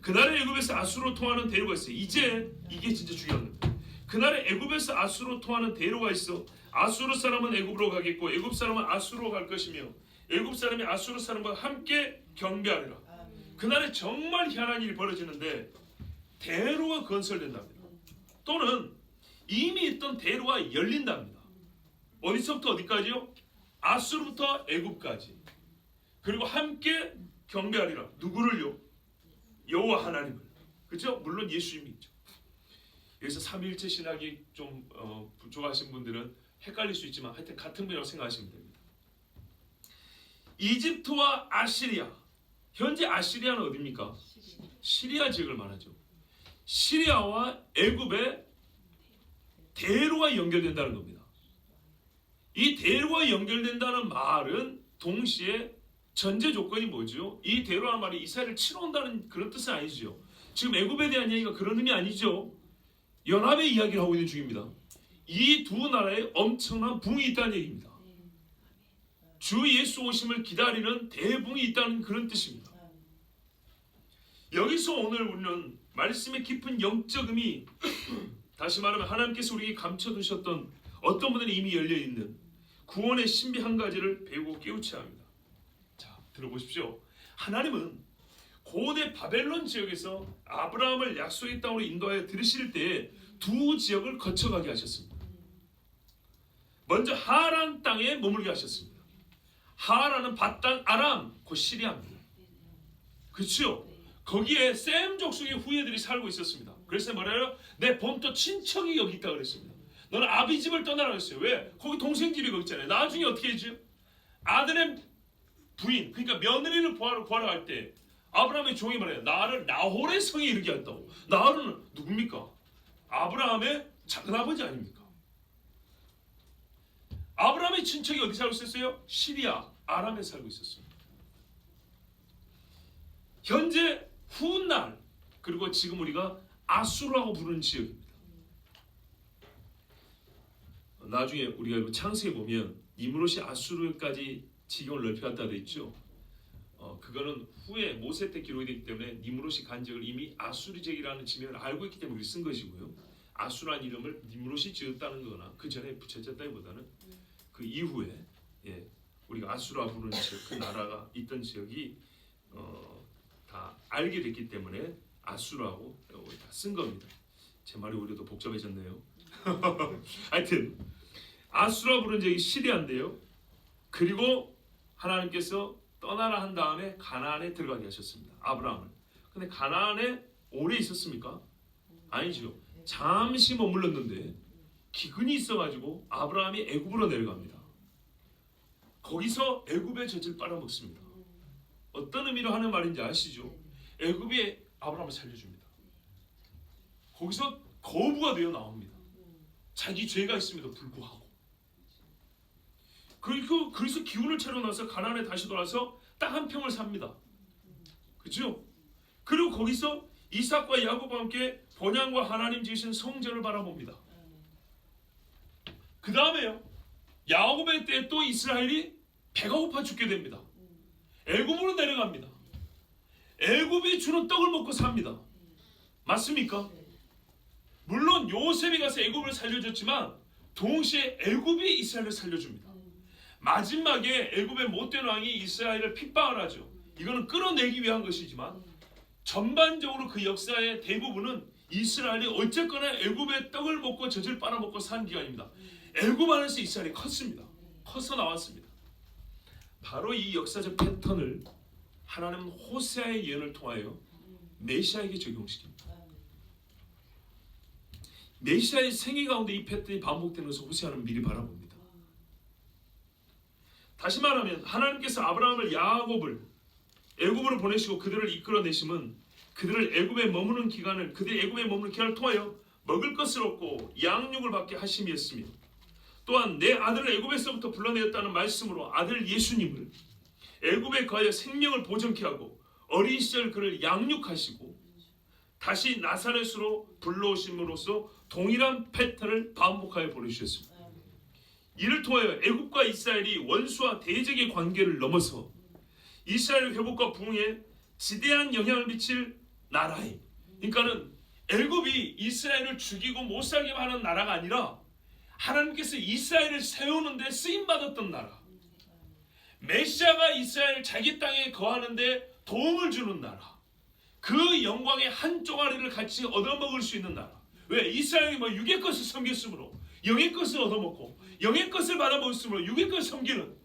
그날에 애굽에서 아수르로 통하는 대로가 있어요. 이제 이게 진짜 중요한 겁니다. 그날에 애굽에서 아수르로 통하는 대로가 있어. 아수르 사람은 애굽으로 가겠고 애굽 사람은 아수르로 갈 것이며 애굽 사람이 아수르 사람과 함께 경배하리라. 그날에 정말 희한한 일이 벌어지는데 대로가 건설된답니다. 또는 이미 있던 대로가 열린답니다. 어디서부터 어디까지요? 아수르부터 애굽까지. 그리고 함께 경배하리라. 누구를요? 여호와 하나님을. 그렇죠? 물론 예수님이 있죠. 여기서 삼위일체 신학이 좀 부족하신 분들은 헷갈릴 수 있지만 하여튼 같은 분이라고 생각하시면 됩니다. 이집트와 아시리아. 현재 아시리아는 어디입니까? 시리아 지역을 말하죠. 시리아와 애굽의 대로가 연결된다는 겁니다. 이 대로가 연결된다는 말은 동시에 전제 조건이 뭐죠? 이 대로라는 말이 이스라엘을 치러 온다는 그런 뜻은 아니죠. 지금 애굽에 대한 이야기가 그런 의미 아니죠. 연합의 이야기를 하고 있는 중입니다. 이 두 나라에 엄청난 붕이 있다는 얘기입니다. 주 예수 오심을 기다리는 대붕이 있다는 그런 뜻입니다. 여기서 오늘 우리는 말씀의 깊은 영적 의미, 다시 말하면 하나님께서 우리에게 감춰두셨던 어떤 분들은 이미 열려있는 구원의 신비 한 가지를 배우고 깨우쳐야 합니다. 자, 들어보십시오. 하나님은 고대 바벨론 지역에서 아브라함을 약속의 땅으로 인도하여 들으실 때에 두 지역을 거쳐가게 하셨습니다. 먼저 하란 땅에 머물게 하셨습니다. 하란은 밧단 아람, 곧 시리아입니다. 그렇죠? 거기에 셈 족속의 후예들이 살고 있었습니다. 그래서 뭐래요? 내 본토 친척이 여기 있다 그랬습니다. 너는 아비 집을 떠나라 그랬어요. 왜? 거기 동생 집이 거기 있잖아요. 나중에 어떻게 했죠? 아들의 부인, 그러니까 며느리를 구하러 갈 때 아브라함의 종이 말해요. 나를 나홀의 성에 이르게 했다고. 나홀은 누굽니까? 아브라함의 작은아버지 아닙니까? 아브라함의 친척이 어디 살고 있었어요? 시리아, 아람에 살고 있었습니다. 현재 훗날, 그리고 지금 우리가 아수르라고 부르는 지역입니다. 나중에 우리가 창세기에 보면 니므롯이 아수르까지 지경을 넓혀갔다 돼 있죠. 그거는 후에 모세 때 기록이 되기 때문에 니므롯이 간 지역을 이미 아수르 지역이라는 지명을 알고 있기 때문에 쓴 것이고요. 아수라는 이름을 니므롯이 지었다는 거나 그 전에 붙여졌다기보다는 그 이후에 우리가 아수라 부르는 지역, 그 나라가 있던 지역이 다 알게 됐기 때문에 아수라고 다 쓴 겁니다. 제 말이 오히려 더 복잡해졌네요. 하여튼 아수라 부르는 지역이 시리아인데요. 그리고 하나님께서 떠나라 한 다음에 가나안에 들어가게 하셨습니다. 아브라함을. 근데 가나안에 오래 있었습니까? 아니죠. 잠시 머물렀는데 기근이 있어가지고 아브라함이 애굽으로 내려갑니다. 거기서 애굽의 젖을 빨아먹습니다. 어떤 의미로 하는 말인지 아시죠? 애굽이 아브라함을 살려줍니다. 거기서 거부가 되어 나옵니다. 자기 죄가 있음에도 불구하고. 그래서 기운을 차려 나서 가나안에 다시 돌아서 딱 한 평을 삽니다. 그렇죠? 그리고 거기서 이삭과 야곱과 함께 본향과 하나님 지으신 성전을 바라봅니다. 그 다음에요, 야곱의 때에 또 이스라엘이 배가 고파 죽게 됩니다. 애굽으로 내려갑니다. 애굽이 주는 떡을 먹고 삽니다. 맞습니까? 물론 요셉이 가서 애굽을 살려줬지만 동시에 애굽이 이스라엘을 살려줍니다. 마지막에 애굽의 못된 왕이 이스라엘을 핍박을 하죠. 이거는 끌어내기 위한 것이지만 전반적으로 그 역사의 대부분은 이스라엘이 어쨌거나 애굽의 떡을 먹고 젖을 빨아먹고 산 기간입니다. 애굽 안에서 이스라엘이 컸습니다. 커서 나왔습니다. 바로 이 역사적 패턴을 하나님은 호세아의 예언을 통하여 메시아에게 적용시킵니다. 메시아의 생애 가운데 이 패턴이 반복되는 것을 호세아는 미리 바라봅니다. 다시 말하면 하나님께서 아브라함을 야곱을 애굽으로 보내시고 그들을 이끌어내심은 그들을 애굽에 머무는 기간을 통하여 먹을 것을 얻고 양육을 받게 하심이었으며, 또한 내 아들을 애굽에서부터 불러내었다는 말씀으로 아들 예수님을 애굽에 거하여 생명을 보존케 하고 어린 시절 그를 양육하시고 다시 나사렛으로 불러오심으로써 동일한 패턴을 반복하여 보내주셨습니다. 이를 통하여 애굽과 이스라엘이 원수와 대적의 관계를 넘어서 이스라엘 회복과 부흥에 지대한 영향을 미칠 나라에, 그러니까는 애굽이 이스라엘을 죽이고 못 살게 하는 나라가 아니라 하나님께서 이스라엘을 세우는데 쓰임받았던 나라, 메시아가 이스라엘 자기 땅에 거하는데 도움을 주는 나라, 그 영광의 한 쪼가리를 같이 얻어먹을 수 있는 나라. 왜? 이스라엘이 육의 것을 섬겼으므로 영의 것을 얻어먹고 영의 것을 받아먹었으므로 육의 것을 섬기는,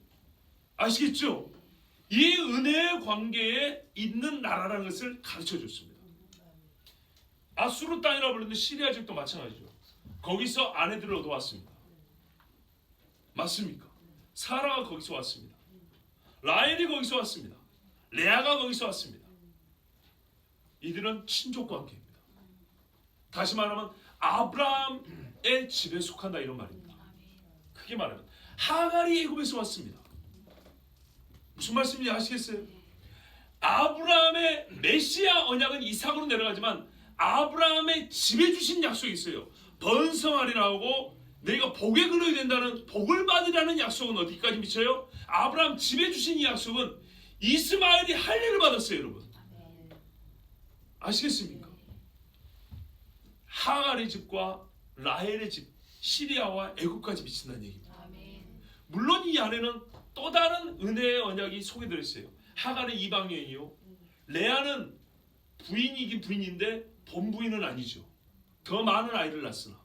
아시겠죠? 이 은혜의 관계에 있는 나라라는 것을 가르쳐 줬습니다. 아수르 땅이라고 부르는 시리아 지역도 마찬가지죠. 거기서 아내들을 얻어왔습니다. 맞습니까? 사라가 거기서 왔습니다. 라헬이 거기서 왔습니다. 레아가 거기서 왔습니다. 이들은 친족 관계입니다. 다시 말하면 아브라함의 집에 속한다, 이런 말입니다. 크게 말하면 하갈이 애굽에서 왔습니다. 무슨 말씀인지 아시겠어요? 아브라함의 메시아 언약은 이삭으로 내려가지만 아브라함의 집에 주신 약속이 있어요. 번성하리라고 내가 복에 그려야 된다는, 복을 받으라는 약속은 어디까지 미쳐요? 아브라함 집에 주신 이 약속은 이스마엘이 할례를 받았어요, 여러분. 아시겠습니까? 하갈의 집과 라헬의 집, 시리아와 애굽까지 미친다는 얘기입니다. 물론 이 안에는 또 다른 은혜의 언약이 속에 들어있어요. 하갈은 이방 여인이요, 레아는 부인이긴 부인인데 본부인은 아니죠. 더 많은 아이를 낳았으나.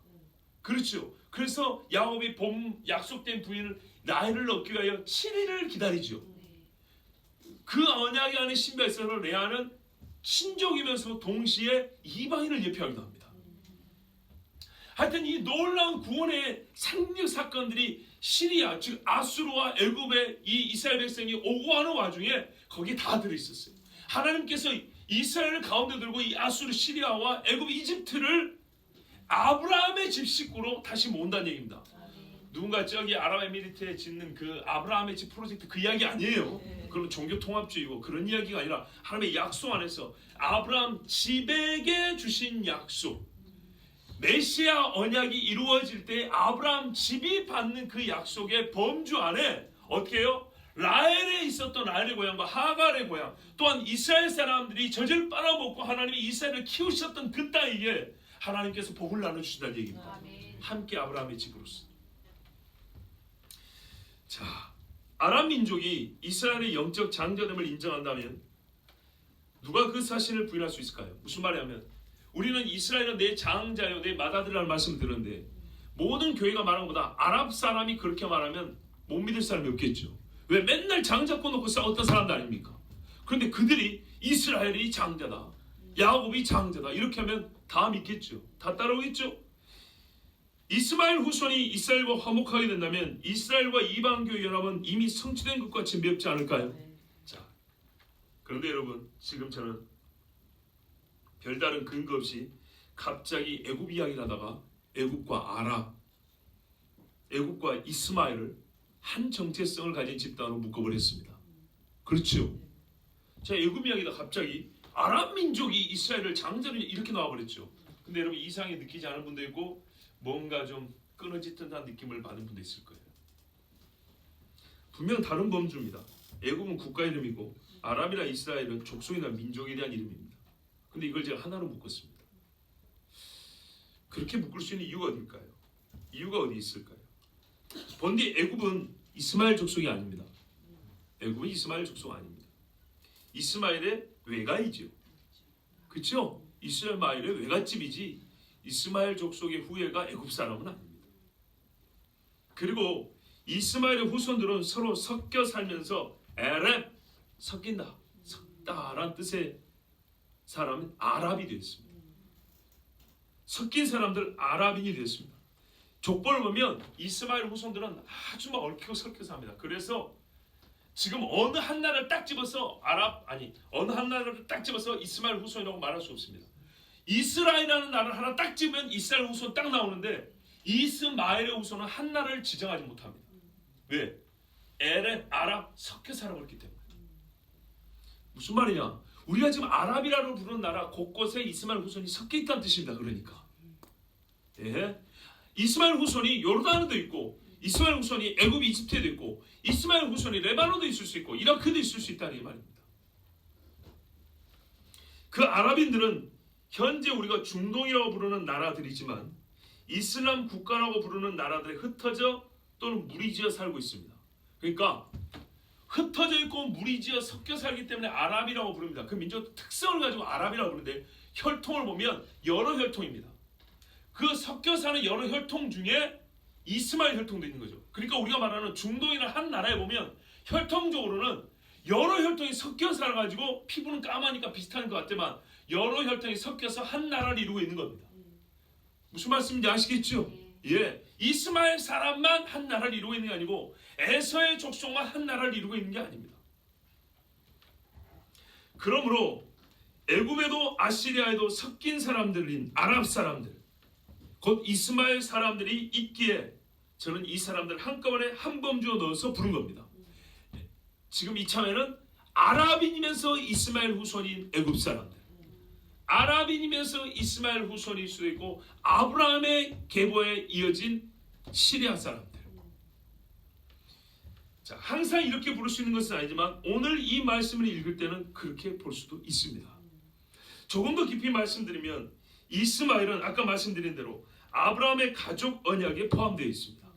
그렇죠. 그래서 야곱이 약속된 부인을 라헬을 얻기 위하여 7일을 기다리죠. 그 언약이 안에 신비가 있어서 레아는 친족이면서 동시에 이방인을 예표하기도 합니다. 하여튼 이 놀라운 구원의 상륙 사건들이 시리아, 즉 아수르와 애굽의 이 이스라엘 백성이 오고 하는 와중에 거기에 다 들어있었어요. 하나님께서 이스라엘을 가운데 들고 이 아수르, 시리아와 애굽, 이집트를 아브라함의 집 식구로 다시 모은다는 얘기입니다. 누군가 저기 아랍에미리트에 짓는 그 아브라함의 집 프로젝트 그 이야기 아니에요. 그건 종교 통합주의고 그런 이야기가 아니라 하나님의 약속 안에서 아브라함 집에게 주신 약속, 메시아 언약이 이루어질 때 아브라함 집이 받는 그 약속의 범주 안에 어떻게 해요? 라헬에 있었던 라헬의 고향과 하갈의 고향, 또한 이스라엘 사람들이 젖을 빨아먹고 하나님이 이스라엘을 키우셨던 그 땅에게 하나님께서 복을 나눠주신다는 얘기입니다. 아멘. 함께 아브라함의 집으로서. 자, 아람 민족이 이스라엘의 영적 장자됨을 인정한다면 누가 그 사실을 부인할 수 있을까요? 무슨 말이냐면 우리는 이스라엘은 내 장자요 내 맏아들이라는 말씀을 들었는데 모든 교회가 말하는 것보다 아랍 사람이 그렇게 말하면 못 믿을 사람이 없겠죠. 왜? 맨날 장잡고 놓고 싸웠던 사람들 아닙니까? 그런데 그들이 이스라엘이 장자다, 야곱이 장자다 이렇게 하면 다 믿겠죠. 다 따라오겠죠. 이스마엘 후손이 이스라엘과 화목하게 된다면 이스라엘과 이방교의 연합은 이미 성취된 것 같이 맵지 않을까요? 자, 그런데 여러분, 지금 저는 별다른 근거 없이 갑자기 애굽 이야기를 하다가 애굽과 아랍, 애굽과 이스마엘을 한 정체성을 가진 집단으로 묶어버렸습니다. 그렇죠? 자, 애굽 이야기다 갑자기 아랍 민족이 이스라엘을 장자로 이렇게 나와버렸죠. 근데 여러분, 이상하게 느끼지 않은 분도 있고 뭔가 좀 끊어진 듯한 느낌을 받은 분도 있을 거예요. 분명 다른 범주입니다. 애굽은 국가 이름이고 아랍이나 이스라엘은 족속이나 민족에 대한 이름입니다. 근데 이걸 제가 하나로 묶었습니다. 그렇게 묶을 수 있는 이유가 어딜까요? 이유가 어디 있을까요? 본디 애굽은 이스마엘 족속이 아닙니다. 애굽은 이스마엘 족속 아닙니다. 이스마엘의 외가이죠. 그렇죠? 이스마엘의 외갓집이지 이스마엘 족속의 후예가 애굽 사람은 아닙니다. 그리고 이스마엘의 후손들은 서로 섞여 살면서 에렙, 섞인다, 섞다라는 뜻의 사람은 아랍이 되었습니다. 섞인 사람들 아랍인이 되었습니다. 족보를 보면 이스마엘 후손들은 아주 막 얽히고 섞여서 합니다. 그래서 지금 어느 한 나라를 딱 집어서 어느 한 나라를 딱 집어서 이스마엘 후손이라고 말할 수 없습니다. 이스라엘이라는 나라를 하나 딱 집으면 이스라엘 후손 딱 나오는데 이스마엘의 후손은 한 나라를 지정하지 못합니다. 왜? 에렙, 아랍 섞여 살아버렸기 때문에. 무슨 말이냐? 우리가 지금 아랍이라고 부르는 나라 곳곳에 이스마엘 후손이 섞여 있다는 뜻입니다. 그러니까 예? 이스마엘 후손이 요르단에도 있고 이스마엘 후손이 애굽 이집트에도 있고 이스마엘 후손이 레바논도 있을 수 있고 이라크도 있을 수 있다는 말입니다. 그 아랍인들은 현재 우리가 중동이라고 부르는 나라들이지만 이슬람 국가라고 부르는 나라들에 흩어져 또는 무리지어 살고 있습니다. 그러니까 흩어져 있고 무리지어 섞여 살기 때문에 아랍이라고 부릅니다. 그 민족 특성을 가지고 아랍이라고 부르는데 혈통을 보면 여러 혈통입니다. 그 섞여 사는 여러 혈통 중에 이스마엘 혈통도 있는 거죠. 그러니까 우리가 말하는 중동이나 한 나라에 보면 혈통적으로는 여러 혈통이 섞여 살아가지고 피부는 까마니까 비슷한 것 같지만 여러 혈통이 섞여서 한 나라를 이루고 있는 겁니다. 무슨 말씀인지 아시겠죠? 예, 이스마엘 사람만 한 나라를 이루고 있는 게 아니고 에서의 족속만 한 나라를 이루고 있는 게 아닙니다. 그러므로 애굽에도 아시리아에도 섞인 사람들인 아랍 사람들, 곧 이스마엘 사람들이 있기에 저는 이 사람들 한꺼번에 한 범주에 넣어서 부른 겁니다. 지금 이참에는 아랍인이면서 이스마엘 후손인 애굽 사람들, 아랍인이면서 이스마엘 후손일 수도 있고 아브라함의 계보에 이어진 시리아 사람들. 자, 항상 이렇게 부를 수 있는 것은 아니지만 오늘 이 말씀을 읽을 때는 그렇게 볼 수도 있습니다. 조금 더 깊이 말씀드리면 이스마엘은 아까 말씀드린 대로 아브라함의 가족 언약에 포함되어 있습니다.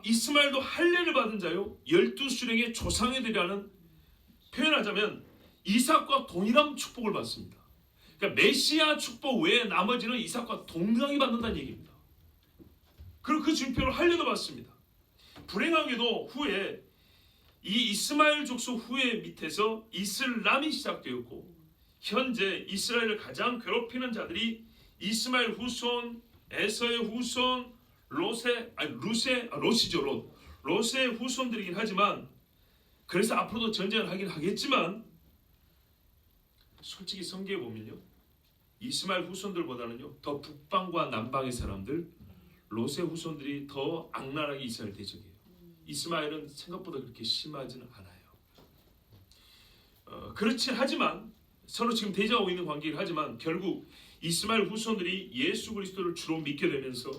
이스마엘도 할례를 받은 자요 12수령의 조상이 되라는, 표현하자면 이삭과 동일한 축복을 받습니다. 그러니까 메시아 축복 외에 나머지는 이삭과 동등하게 받는다는 얘기입니다. 그리고 그 증표로 할례도 받습니다. 불행하게도 후에 이 이스마엘 족속 후에 밑에서 이슬람이 시작되었고 현재 이스라엘을 가장 괴롭히는 자들이 이스마엘 후손, 에서의 후손, 롯의 후손들이긴 하지만, 그래서 앞으로도 전쟁을 하긴 하겠지만 솔직히 성경에 보면요 이스마엘 후손들보다는요 더 북방과 남방의 사람들, 롯의 후손들이 더 악랄하게 이스라엘 대적해요. 이스마엘은 생각보다 그렇게 심하지는 않아요. 그렇긴 하지만 서로 지금 대적하고 있는 관계이긴 하지만 결국 이스마엘 후손들이 예수 그리스도를 주로 믿게 되면서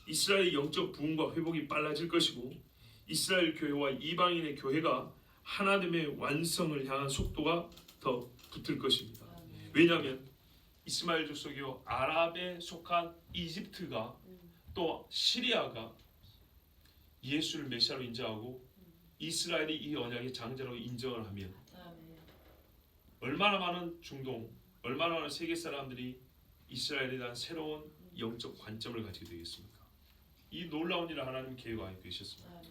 이스라엘의 영적 부흥과 회복이 빨라질 것이고 이스라엘 교회와 이방인의 교회가 하나님의 완성을 향한 속도가 더 붙을 것입니다. 왜냐하면 이스마엘 족속이요 아랍에 속한 이집트가 또 시리아가 예수를 메시아로 인정하고 이스라엘이 이 언약의 장자로 인정을 하면 얼마나 많은 중동, 얼마나 많은 세계 사람들이 이스라엘에 대한 새로운 영적 관점을 가지게 되겠습니까? 이 놀라운 일을 하나님 계획하고 계셨습니다.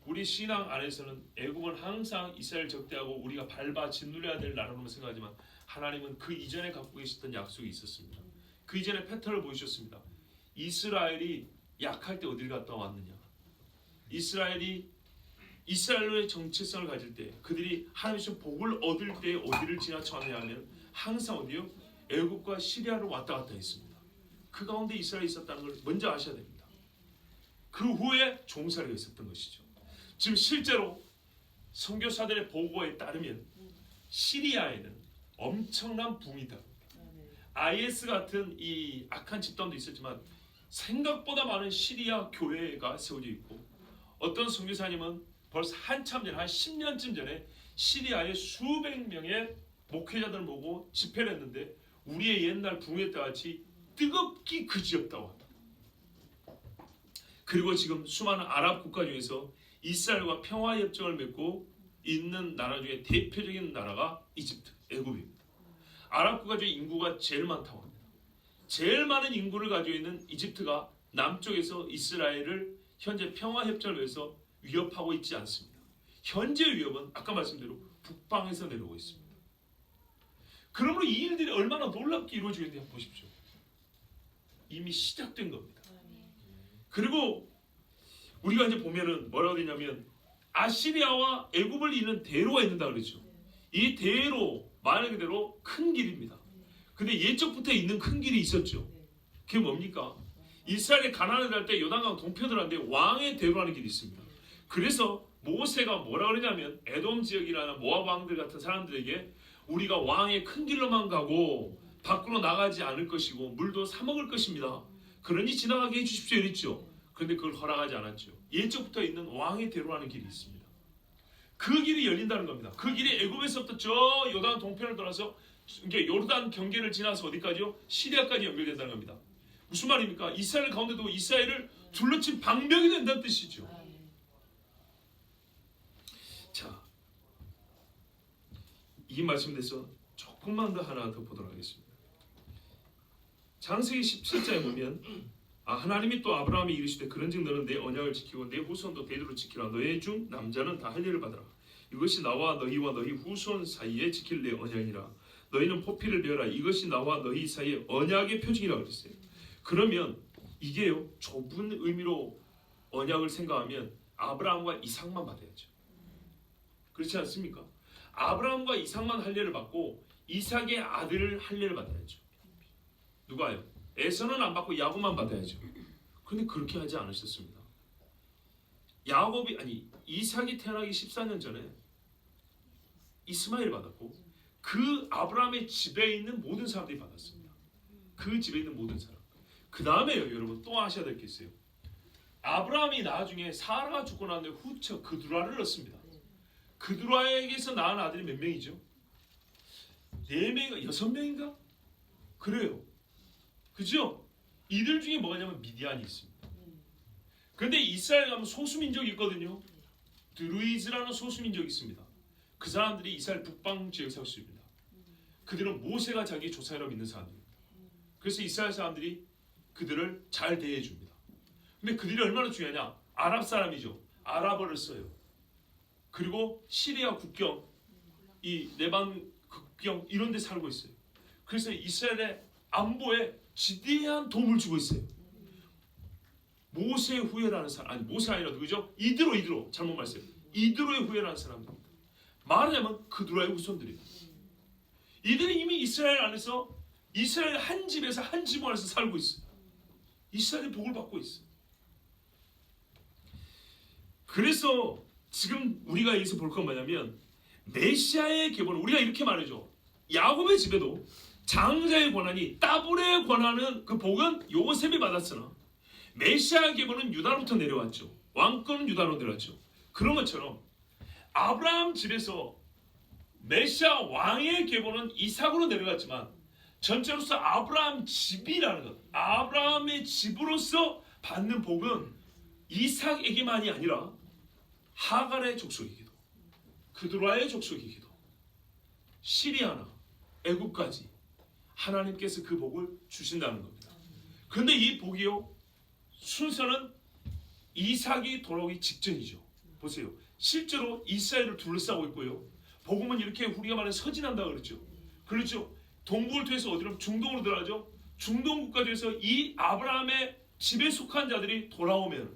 우리 신앙 안에서는 애굽은 항상 이스라엘 적대하고 우리가 밟아 짓눌려야 될 나라로만 생각하지만 하나님은 그 이전에 갖고 계셨던 약속이 있었습니다. 그 이전에 패턴을 보이셨습니다. 이스라엘이 약할 때 어디를 갔다 왔느냐? 이스라엘의 정체성을 가질 때, 그들이 하나님의 복을 얻을 때 어디를 지나쳐왔냐 하면 항상 어디요? 애굽과 시리아를 왔다 갔다 했습니다. 그 가운데 이스라엘이 있었다는 걸 먼저 아셔야 됩니다. 그 후에 종살이가 있었던 것이죠. 지금 실제로 선교사들의 보고에 따르면 시리아에는 엄청난 붕이 있다. IS 같은 이 악한 집단도 있었지만 생각보다 많은 시리아 교회가 세워져 있고, 어떤 선교사님은 벌써 한참 전에, 한 10년쯤 전에 시리아의 수백 명의 목회자들을 보고 집회를 했는데 우리의 옛날 붕괴 때 같이 뜨겁기 그지없다고 합니다. 그리고 지금 수많은 아랍 국가 중에서 이스라엘과 평화협정을 맺고 있는 나라 중에 대표적인 나라가 이집트, 애굽입니다. 아랍 국가 중에 인구가 제일 많다고 합니다. 제일 많은 인구를 가지고 있는 이집트가 남쪽에서 이스라엘을 현재 평화협정을 위해서 위협하고 있지 않습니다. 현재 위협은 아까 말씀대로 북방에서 내려오고 있습니다. 그러므로 이 일들이 얼마나 놀랍게 이루어지고 있는지 보십시오. 이미 시작된 겁니다. 그리고 우리가 이제 보면은 뭐라고 되냐면 아시리아와 애굽을 잇는 대로가 있는다 그러죠. 이 대로 말 그대로 큰 길입니다. 근데 예적부터 있는 큰 길이 있었죠. 그게 뭡니까? 이스라엘이 가나안에 갈 때 요단강 동편으로는데 왕의 대로라는 길이 있습니다. 그래서 모세가 뭐라 그러냐면 에돔 지역이라는 모압 왕들 같은 사람들에게 우리가 왕의 큰 길로만 가고 밖으로 나가지 않을 것이고 물도 사 먹을 것입니다. 그러니 지나가게 해주십시오 이랬죠. 그런데 그걸 허락하지 않았죠. 예적부터 있는 왕의 대로라는 길이 있습니다. 그 길이 열린다는 겁니다. 그 길이 애굽에서부터 저 요단 동편을 돌아서 이게 요르단 경계를 지나서 어디까지요? 시리아까지 연결된다는 겁니다. 무슨 말입니까? 이스라엘 가운데도 이스라엘을 둘러친 방벽이 된다는 뜻이죠. 자, 이 말씀에 대해서 조금만 더 하나 더 보도록 하겠습니다. 창세기 17장에 보면 하나님이 또 아브라함이 이르시되 그런즉 너는 내 언약을 지키고 내 후손도 대대로 지키라. 너희 중 남자는 다 할례를 받으라. 이것이 나와 너희와 너희 후손 사이에 지킬 내 언약이라. 너희는 포피를 베어라. 이것이 나와 너희 사이의 언약의 표징이라고 그랬어요. 그러면 이게요, 좁은 의미로 언약을 생각하면 아브라함과 이삭만 받아야죠. 그렇지 않습니까? 아브라함과 이삭만 할례를 받고 이삭의 아들을 할례를 받아야죠. 누가요? 에서는 안 받고 야곱만 받아야죠. 그런데 그렇게 하지 않으셨습니다. 이삭이 태어나기 14년 전에 이스마엘 받았고 그 아브라함의 집에 있는 모든 사람들이 받았습니다. 그 집에 있는 모든 사람. 그 다음에요, 여러분 또 아셔야 될 게 있어요. 아브라함이 나중에 사라가 죽고 난 후에 후처 그두라를 얻습니다. 그두라에게서 낳은 아들이 몇 명이죠? 4명인가 6명인가? 그래요. 그죠? 이들 중에 뭐가 있냐면 미디안이 있습니다. 그런데 이스라엘 가면 소수민족이 있거든요. 드루이즈라는 소수민족이 있습니다. 그 사람들이 이스라엘 북방 지역 살수입니다. 그들은 모세가 자기 조상이라고 믿는 사람들입니다. 그래서 이스라엘 사람들이 그들을 잘 대해줍니다. 근데 그들이 얼마나 중요하냐? 아랍 사람이죠. 아랍어를 써요. 그리고 시리아 국경, 이 레반 국경 이런 데 살고 있어요. 그래서 이스라엘의 안보에 지대한 도움을 주고 있어요. 모세 후예라는 사람, 아니 모세가 아니라 누구죠? 이드로 잘못 말했어요. 이드로의 후예라는 사람입니다. 말하자면 그두라의 후손들이에요. 이들은 이미 이스라엘 안에서 이스라엘 한 집에서 한 지붕 안에서 살고 있어요. 이스라엘의 복을 받고 있어요. 그래서 지금 우리가 여기서 볼 건 뭐냐면 메시아의 계보는 우리가 이렇게 말하죠. 야곱의 집에도 장자의 권한이 따블의 권한은 그 복은 요셉이 받았으나 메시아의 계보는 유다로부터 내려왔죠. 왕권은 유다로 내려왔죠. 그런 것처럼 아브라함 집에서 메시아 왕의 계보는 이삭으로 내려갔지만 전체로서 아브라함 집이라는 것, 아브라함의 집으로서 받는 복은 이삭에게만이 아니라 하갈의 족속이기도, 그두라의 족속이기도, 시리아나 애굽까지 하나님께서 그 복을 주신다는 겁니다. 그런데 이 복이요, 순서는 이삭이 돌아오기 직전이죠. 보세요. 실제로 이스라엘을 둘러싸고 있고요. 복음은 이렇게 우리가 말하는 서진한다 그랬죠. 그렇죠. 동북을 통해서 어디로? 중동으로 들어가죠. 중동 국가 중에서 이 아브라함의 집에 속한 자들이 돌아오면,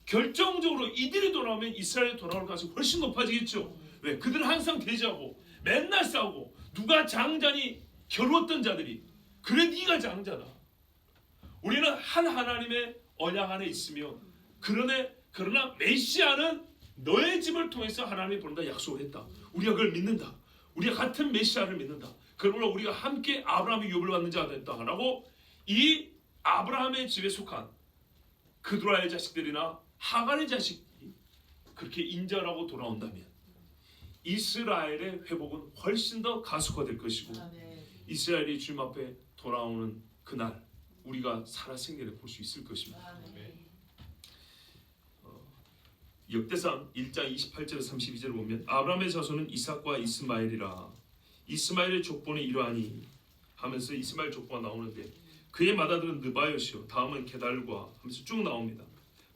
결정적으로 이들이 돌아오면 이스라엘이 돌아올 가능성이 훨씬 높아지겠죠. 왜? 그들은 항상 대지하고 맨날 싸우고 누가 장자니 겨루었던 자들이, 그래 네가 장자다. 우리는 한 하나님의 언약 안에 있으며, 그러나 메시아는 너의 집을 통해서 하나님이 보낸다 약속을 했다. 우리가 그걸 믿는다. 우리가 같은 메시아를 믿는다. 그러므로 우리가 함께 아브라함의 유업을 받는 자가 됐다 하고, 이 아브라함의 집에 속한 그두라의 자식들이나 하갈의 자식이 그렇게 인정하고 돌아온다면 이스라엘의 회복은 훨씬 더 가속화될 것이고, 이스라엘이 주님 앞에 돌아오는 그날 우리가 살아생전에 볼 수 있을 것입니다. 역대상 1장 28절에서 32절을 보면, 아브라함의 자손은 이삭과 이스마엘이라. 이스마엘의 족보는 이러하니 하면서 이스마엘 족보가 나오는데, 그의 맏아들은 느바요시요 다음은 게달과 하면서 쭉 나옵니다.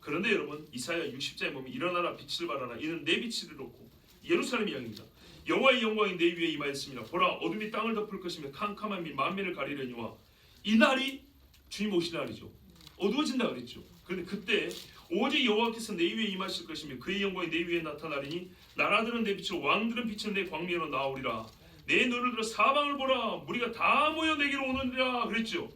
그런데 여러분, 이사야 60장에 보면 일어나라 빛을 발하라 이는 내 빛을 이뤘고, 예루살렘 이야기입니다. 여호와의 영광이 내 위에 임하였습니다. 보라 어둠이 땅을 덮을 것이며 캄캄함이 만민을 가리려니와, 이날이 주님 오실 날이죠. 어두워진다 그랬죠. 그런데 그때 오직 여호와께서 내 위에 임하실 것이며 그의 영광이 내 위에 나타나리니, 나라들은 내 빛으로 왕들은 빛을 내 광명으로 나오리라. 내 눈을 들어 사방을 보라 무리가 다 모여 내게로 오느니라 그랬죠.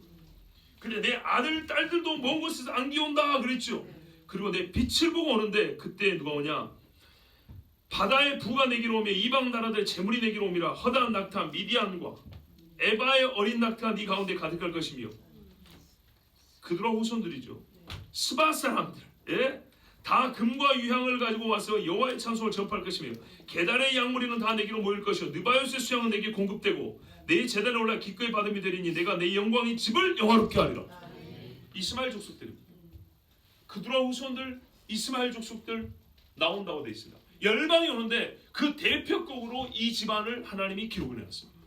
근데 내 아들 딸들도 먼 곳에서 안기온다 그랬죠. 그리고 내 빛을 보고 오는데, 그때 누가 오냐? 바다의 부가 내게로 오며 이방 나라들의 재물이 내게로 오미라. 허다한 낙타 미디안과 에바의 어린 낙타가 네 가운데 가득할 것이며, 그들과 후손들이죠. 스바 사람들, 다 금과 유향을 가지고 와서 여호와의 찬송을 전파할 것이며, 게달의 양무리는 다 내게로 모일 것이요 느바요스의 수양은 내게 공급되고 내 제단에 올라 기꺼이 받음이 되리니 내가 내 영광이 집을 영화롭게 하리라. 이스마엘 족속들입니다. 그들과 후손들, 이스마엘 족속들 나온다고 되어 있습니다. 열방이 오는데 그 대표격으로 이 집안을 하나님이 기록을 해놨습니다.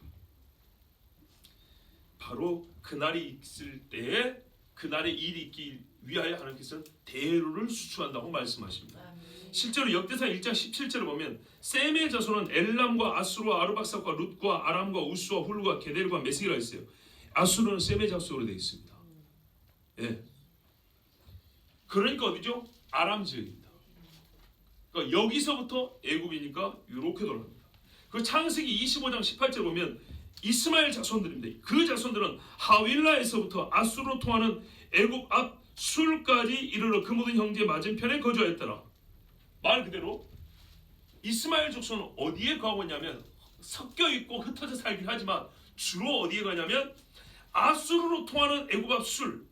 바로 그날이 있을 때에 그날의 일이 있기 위하여 하나님께서 대로를 수출한다고 말씀하십니다. 실제로 역대상 1장 17절을 보면, 셈의 자손은 엘람과 아수르와 아르박삭과 룻과 아람과 우스와 훌루와 게델과 메색이라 했어요. 아수르는 셈의 자손으로 되어 있습니다. 그러니까 어디죠? 아람 지역입니다. 그러니까 여기서부터 애굽이니까 이렇게 돌아갑니다. 그 창세기 25장 18절 보면 이스마엘 자손들인데, 그 자손들은 하윌라에서부터 아수르로 통하는 애굽 앞 술까지 이르러 그 모든 형제 맞은편에 거주하였더라. 말 그대로 이스마엘 족속은 어디에 가고 있냐면, 섞여 있고 흩어져 살긴 하지만 주로 어디에 가냐면 아수르로 통하는 애굽 앞 술,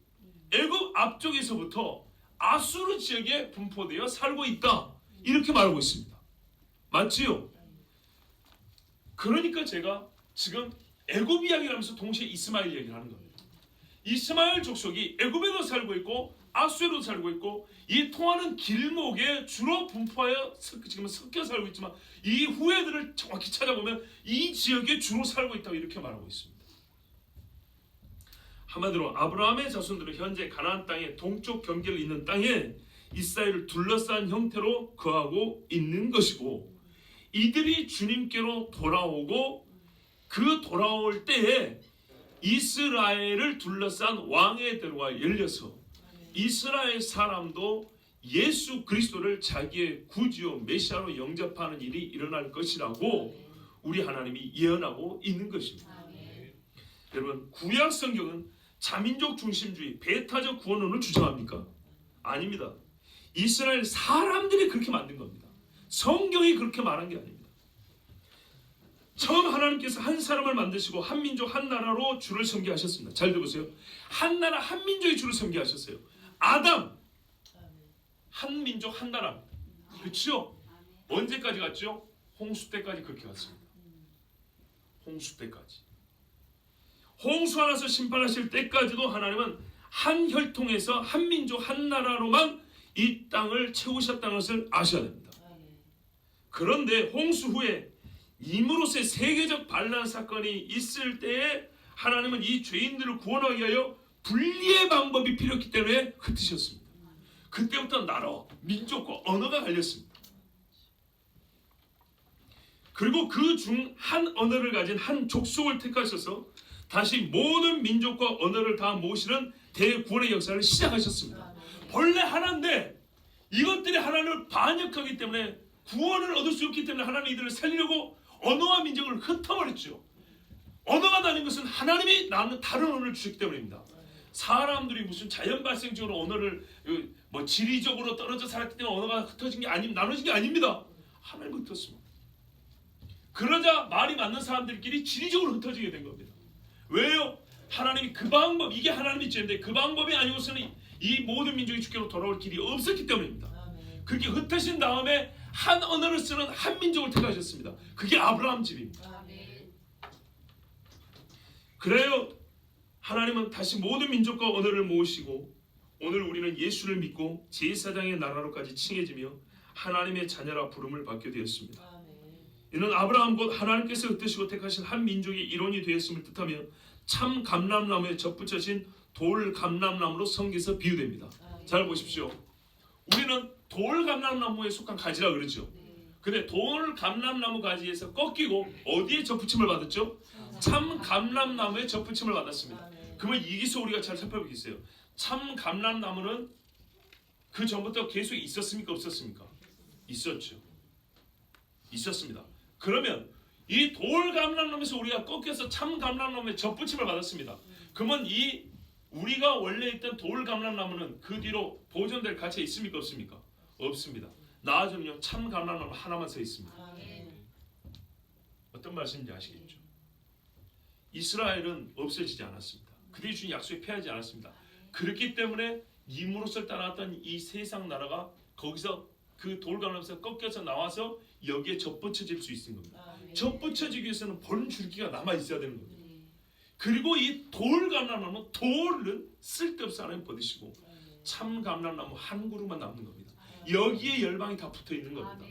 애굽 앞쪽에서부터 아수르 지역에 분포되어 살고 있다, 이렇게 말하고 있습니다. 맞지요? 그러니까 제가 지금 애굽 이야기를 하면서 동시에 이스마엘 이야기를 하는 겁니다. 이스마엘 족속이 애굽에도 살고 있고 아수르에도 살고 있고, 이 통하는 길목에 주로 분포하여 지금 섞여 살고 있지만, 이 후예들을 정확히 찾아보면 이 지역에 주로 살고 있다고 이렇게 말하고 있습니다. 한마디로 아브라함의 자손들은 현재 가나안 땅의 동쪽 경계를 잇는 땅에 이스라엘을 둘러싼 형태로 거하고 있는 것이고, 이들이 주님께로 돌아오고 그 돌아올 때에 이스라엘을 둘러싼 왕의 대로가 열려서 이스라엘 사람도 예수 그리스도를 자기의 구주요 메시아로 영접하는 일이 일어날 것이라고 우리 하나님이 예언하고 있는 것입니다. 여러분, 구약 성경은 자민족 중심주의, 배타적 구원론을 주장합니까? 아닙니다. 이스라엘 사람들이 그렇게 만든 겁니다. 성경이 그렇게 말한 게 아닙니다. 처음 하나님께서 한 사람을 만드시고 한 민족 한 나라로 주를 섬기하셨습니다. 잘 들어보세요. 한 나라 한 민족이 주를 섬기하셨어요. 아담, 한 민족 한 나라. 그렇죠? 언제까지 갔죠? 홍수 때까지 그렇게 갔습니다. 홍수 때까지. 홍수가 나서 심판하실 때까지도 하나님은 한 혈통에서 한 민족 한 나라로만 이 땅을 채우셨다는 것을 아셔야 됩니다. 그런데 홍수 후에 임으로서의 세계적 반란 사건이 있을 때에 하나님은 이 죄인들을 구원하기 위하여 분리의 방법이 필요했기 때문에 흩으셨습니다. 그때부터 나라, 민족과 언어가 갈렸습니다. 그리고 그 중 한 언어를 가진 한 족속을 택하셔서 다시 모든 민족과 언어를 다 모으시는 대구원의 역사를 시작하셨습니다. 본래 하나인데 이것들이 하나님을 반역하기 때문에 구원을 얻을 수 없기 때문에 하나님 이들을 살리려고 언어와 민족을 흩어버렸죠. 언어가 다른 것은 하나님이 나는 다른 언어를 주셨기 때문입니다. 사람들이 무슨 자연 발생적으로 언어를 뭐 지리적으로 떨어져 살았기 때문에 언어가 흩어진 게 나눠진 게 아닙니다. 하나님이 흩었습니다. 그러자 말이 맞는 사람들끼리 지리적으로 흩어지게 된 겁니다. 왜요? 하나님이 그 방법, 이게 하나님의 죄인데 그 방법이 아니고서는 이 모든 민족이 주께로 돌아올 길이 없었기 때문입니다. 그렇게 흩으신 다음에 한 언어를 쓰는 한 민족을 택하셨습니다. 그게 아브라함 집입니다. 그래요. 하나님은 다시 모든 민족과 언어를 모으시고 오늘 우리는 예수를 믿고 제사장의 나라로까지 칭해지며 하나님의 자녀라 부름을 받게 되었습니다. 이는 아브라함 곧 하나님께서 흩으시고 택하신 한 민족의 일원이 되었음을 뜻하며 참 감람나무에 접붙여진 돌 감람나무로 성경에서 비유됩니다. 잘 보십시오. 우리는 돌 감람나무에 속한 가지라 그러죠. 근데 돌 감람나무 가지에서 꺾이고 어디에 접붙임을 받았죠? 참 감람나무에 접붙임을 받았습니다. 그러면 여기서 우리가 잘 살펴보겠어요. 참 감람나무는 그 전부터 계속 있었습니까? 없었습니까? 있었죠. 있었습니다. 그러면 이 돌 감람나무에서 우리가 꺾여서 참 감람나무에 접붙임을 받았습니다. 그러면 이 우리가 원래 있던 돌 감람나무는 그 뒤로 보존될 가치가 있습니까? 없습니까? 없습니다. 나중에는요 참 감람나무 하나만 서 있습니다. 어떤 말씀인지 아시겠죠? 이스라엘은 없어지지 않았습니다. 그들이 준 약속에 패하지 않았습니다. 그렇기 때문에 임으로서 따라왔던 이 세상 나라가 거기서 그 돌감람에서 꺾여서 나와서 여기에 접붙여질 수 있는 겁니다. 접붙여지기 위해서는 본 줄기가 남아 있어야 되는 겁니다. 그리고 이 돌감람나무 돌은 쓸데없어 하나님 버리시고 참 감람나무 한 그루만 남는 겁니다. 여기에 열방이 다 붙어 있는 겁니다.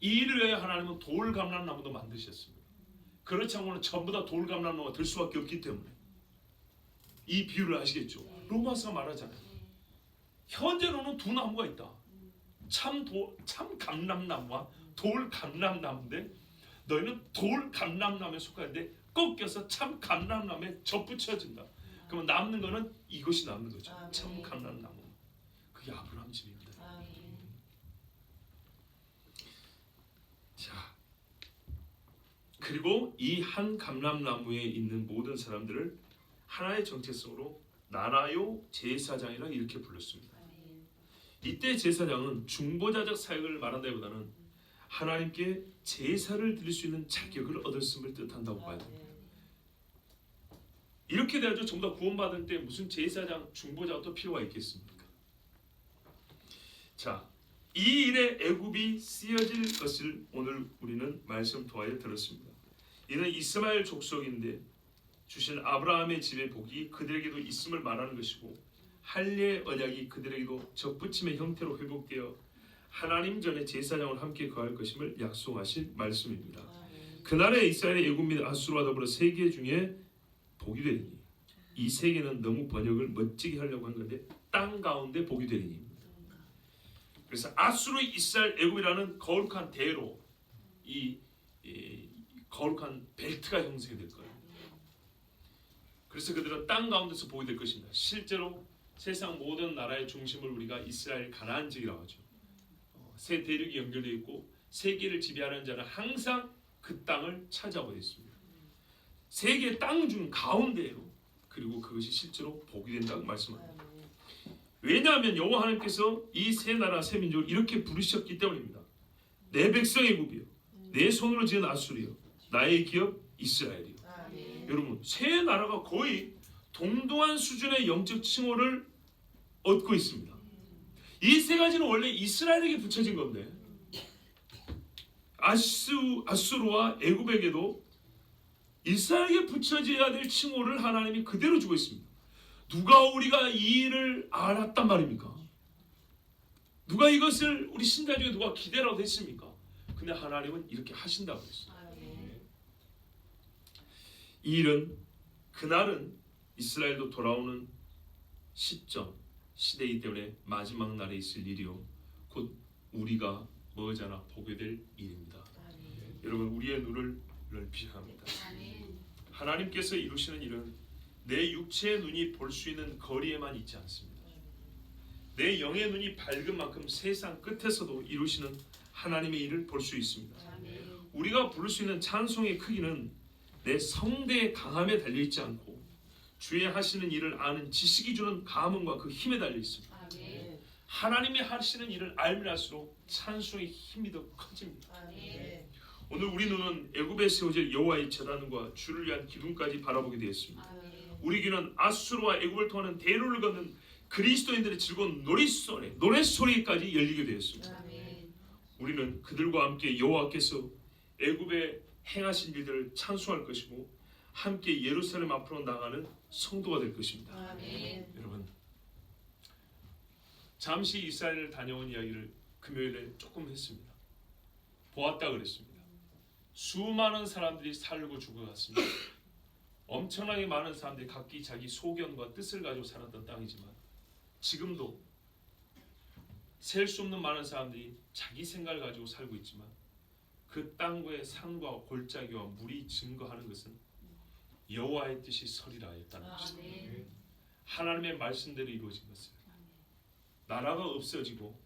이 일을 위해 하나님은 돌감람나무도 만드셨습니다. 그렇지 않고는 전부 다 돌감람나무가 될 수밖에 없기 때문에 이 비유를 아시겠죠? 로마서가 말하잖아요. 현재로는 두 나무가 있다. 참 감람나무와 돌 감람나무인데 너희는 돌 감람나무에 속하는데 꺾여서 참 감람나무에 접붙여진다. 그러면 남는 거는 이것이 남는 거죠. 참 감람나무. 그게 아브라함 집입니다. 자, 그리고 이 한 감람나무에 있는 모든 사람들을 하나의 정체성으로 나라요 제사장이라 이렇게 불렀습니다. 이때 제사장은 중보자적 사역을 말한다기보다는 하나님께 제사를 드릴 수 있는 자격을 얻었음을 뜻한다고 봐야 됩니다. 이렇게 돼야죠. 전부 다 구원받을 때 무슨 제사장, 중보자가 또 필요가 있겠습니까? 자, 이 일에 애굽이 쓰여질 것을 오늘 우리는 말씀 통하여 들었습니다. 이는 이스마엘 족속인데 주신 아브라함의 집의 복이 그들에게도 있음을 말하는 것이고 할례 언약이 그들에게도 접붙임의 형태로 회복되어 하나님 전에 제사장을 함께 거할 것임을 약속하신 말씀입니다. 그날에 이스라엘의 애굽 및 아수르와 더불어 세계 중에 복이 되리니 이 세 개는 너무 번역을 멋지게 하려고 한 건데 땅 가운데 복이 되리니 그래서 아수르, 이스라엘, 애굽이라는 거룩한 대로 이 거룩한 벨트가 형성이 될 거예요. 그래서 그들은 땅 가운데서 복이 될 것입니다. 실제로 세상 모든 나라의 중심을 우리가 이스라엘 가나안 지역이라고 하죠. 세 대륙이 연결되어 있고 세계를 지배하는 자는 항상 그 땅을 차지하고 있습니다. 세계 땅 중 가운데로 그리고 그것이 실제로 복이 된다고 말씀합니다. 왜냐하면 여호와 하나님께서 이 세 나라 세 민족을 이렇게 부르셨기 때문입니다. 내 백성 애굽이요, 내 손으로 지은 아수리요, 나의 기업 이스라엘이요. 여러분 세 나라가 거의 동등한 수준의 영적 칭호를 얻고 있습니다. 이 세 가지는 원래 이스라엘에게 붙여진 건데 아수르와 애굽에게도 이스라엘에게 붙여져야 될 칭호를 하나님이 그대로 주고 있습니다. 누가 우리가 이 일을 알았단 말입니까? 누가 이것을 우리 신자 중에 누가 기대라고 했습니까? 근데 하나님은 이렇게 하신다고 했어요. 이 일은 그날은 이스라엘도 돌아오는 시점, 시대이기 때문에 마지막 날에 있을 일이요 곧 우리가 머지않아 보게 될 일입니다. 여러분 우리의 눈을 넓히셔야 합니다. 아멘. 하나님께서 이루시는 일은 내 육체의 눈이 볼 수 있는 거리에만 있지 않습니다. 내 영의 눈이 밝은 만큼 세상 끝에서도 이루시는 하나님의 일을 볼 수 있습니다. 아멘. 우리가 부를 수 있는 찬송의 크기는 내 성대의 강함에 달려있지 않고 주의 하시는 일을 아는 지식이 주는 감흥과 그 힘에 달려 있습니다. 아멘. 하나님이 하시는 일을 알면 할수록 찬송의 힘이 더 커집니다. 아멘. 오늘 우리 눈은 애굽에 세워질 여호와의 제단과 주를 위한 기둥까지 바라보게 되었습니다. 아멘. 우리 귀는 아수르와 애굽을 통하는 대로를 걷는 그리스도인들의 즐거운 노랫소리까지 열리게 되었습니다. 아멘. 우리는 그들과 함께 여호와께서 애굽에 행하신 일들을 찬송할 것이고 함께 예루살렘 앞으로 나가는 성도가 될 것입니다. 아멘. 여러분, 잠시 이스라엘을 다녀온 이야기를 금요일에 조금 했습니다. 보았다 그랬습니다. 수많은 사람들이 살고 죽어갔습니다. 엄청나게 많은 사람들이 각기 자기 소견과 뜻을 가지고 살았던 땅이지만 지금도 셀 수 없는 많은 사람들이 자기 생각을 가지고 살고 있지만 그 땅과의 산과 골짜기와 물이 증거하는 것은 여호와의 뜻이 서리라 했다는 것입니다. 아멘. 하나님의 말씀대로 이루어진 것을 나라가 없어지고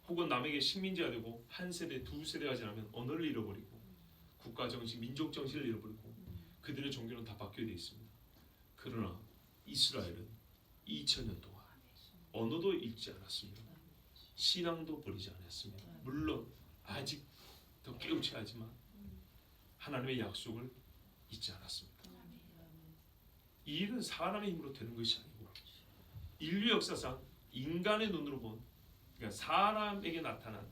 혹은 남에게 식민지가 되고 한 세대 두 세대가 지나면 언어를 잃어버리고 국가 정신, 민족 정신을 잃어버리고 그들의 종교는 다 바뀌게 되어 있습니다. 그러나 이스라엘은 2000년 동안 언어도 잃지 않았습니다. 신앙도 버리지 않았습니다. 물론 아직 더 깨우쳐야 하지만 하나님의 약속을 잊지 않았습니다. 이 일은 사람의 힘으로 되는 것이 아니고 인류 역사상 인간의 눈으로 본, 그러니까 사람에게 나타난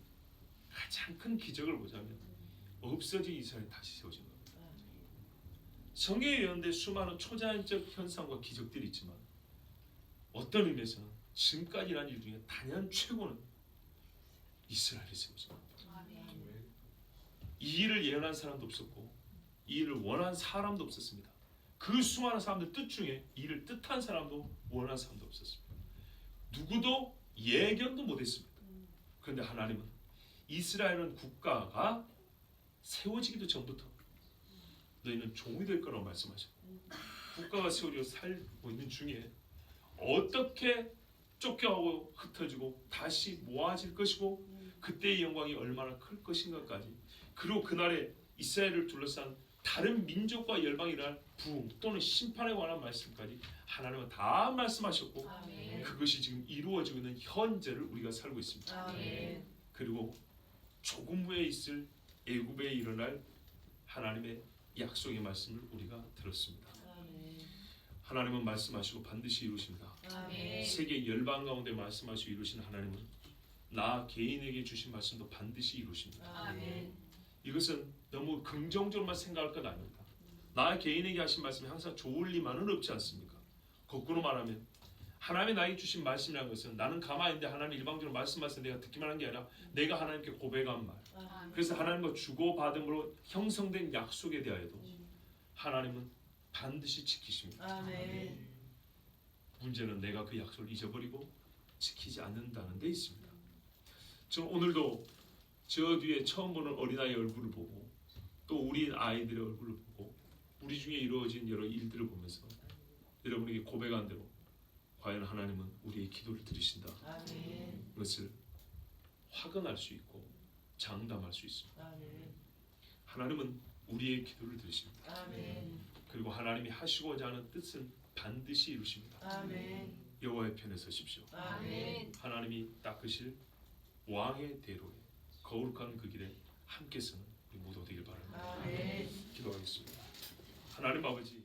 가장 큰 기적을 보자면 없어진 이스라엘이 다시 세워진 겁니다. 성경에 예언된 수많은 초자연적 현상과 기적들이 있지만 어떤 의미에서는 지금까지 일한 일 중에 단연 최고는 이스라엘이 세워진 겁니다. 이 일을 예언한 사람도 없었고 이 일을 원한 사람도 없었습니다. 그 수많은 사람들 뜻 중에 이 일을 뜻한 사람도 원한 사람도 없었습니다. 누구도 예견도 못했습니다. 그런데 하나님은 이스라엘은 국가가 세워지기도 전부터 너희는 종이 될 거라고 말씀하셨고 국가가 세워져 살고 있는 중에 어떻게 쫓겨가고 흩어지고 다시 모아질 것이고 그때의 영광이 얼마나 클 것인가까지, 그리고 그날에 이스라엘을 둘러싼 다른 민족과 열방이 일어날 부흥 또는 심판에 관한 말씀까지 하나님은 다 말씀하셨고 아멘. 그것이 지금 이루어지고 있는 현재를 우리가 살고 있습니다. 아멘. 그리고 조금 후에 있을 애굽에 일어날 하나님의 약속의 말씀을 우리가 들었습니다. 하나님은 말씀하시고 반드시 이루십니다. 아멘. 세계 열방 가운데 말씀하시고 이루신 하나님은 나 개인에게 주신 말씀도 반드시 이루십니다. 아멘. 이것은 너무 긍정적으로만 생각할 것 아닙니다. 나 개인에게 하신 말씀이 항상 좋을 리만은 없지 않습니까? 거꾸로 말하면 하나님이 나에게 주신 말씀이라는 것은 나는 가만히 있는데 하나님 일방적으로 말씀하셔서 내가 듣기만 한 게 아니라 내가 하나님께 고백한 말, 그래서 하나님과 주고받음으로 형성된 약속에 대하여도 하나님은 반드시 지키십니다. 아멘. 문제는 내가 그 약속을 잊어버리고 지키지 않는다는 데 있습니다. 저는 오늘도 저 뒤에 처음 보는 어린아이의 얼굴을 보고 또 우리 아이들의 얼굴을 보고 우리 중에 이루어진 여러 일들을 보면서 여러분에게 고백한 대로 과연 하나님은 우리의 기도를 들으신다. 아멘. 그것을 확언할 수 있고 장담할 수 있습니다. 아멘. 하나님은 우리의 기도를 들으십니다. 아멘. 그리고 하나님이 하시고자 하는 뜻은 반드시 이루십니다. 아멘. 여호와의 편에 서십시오. 아멘. 하나님이 닦으실 왕의 대로에 거룩한 그 길에 함께 서는 우리 모두 되길 바랍니다. 아멘. 기도하겠습니다. 하나님 아버지,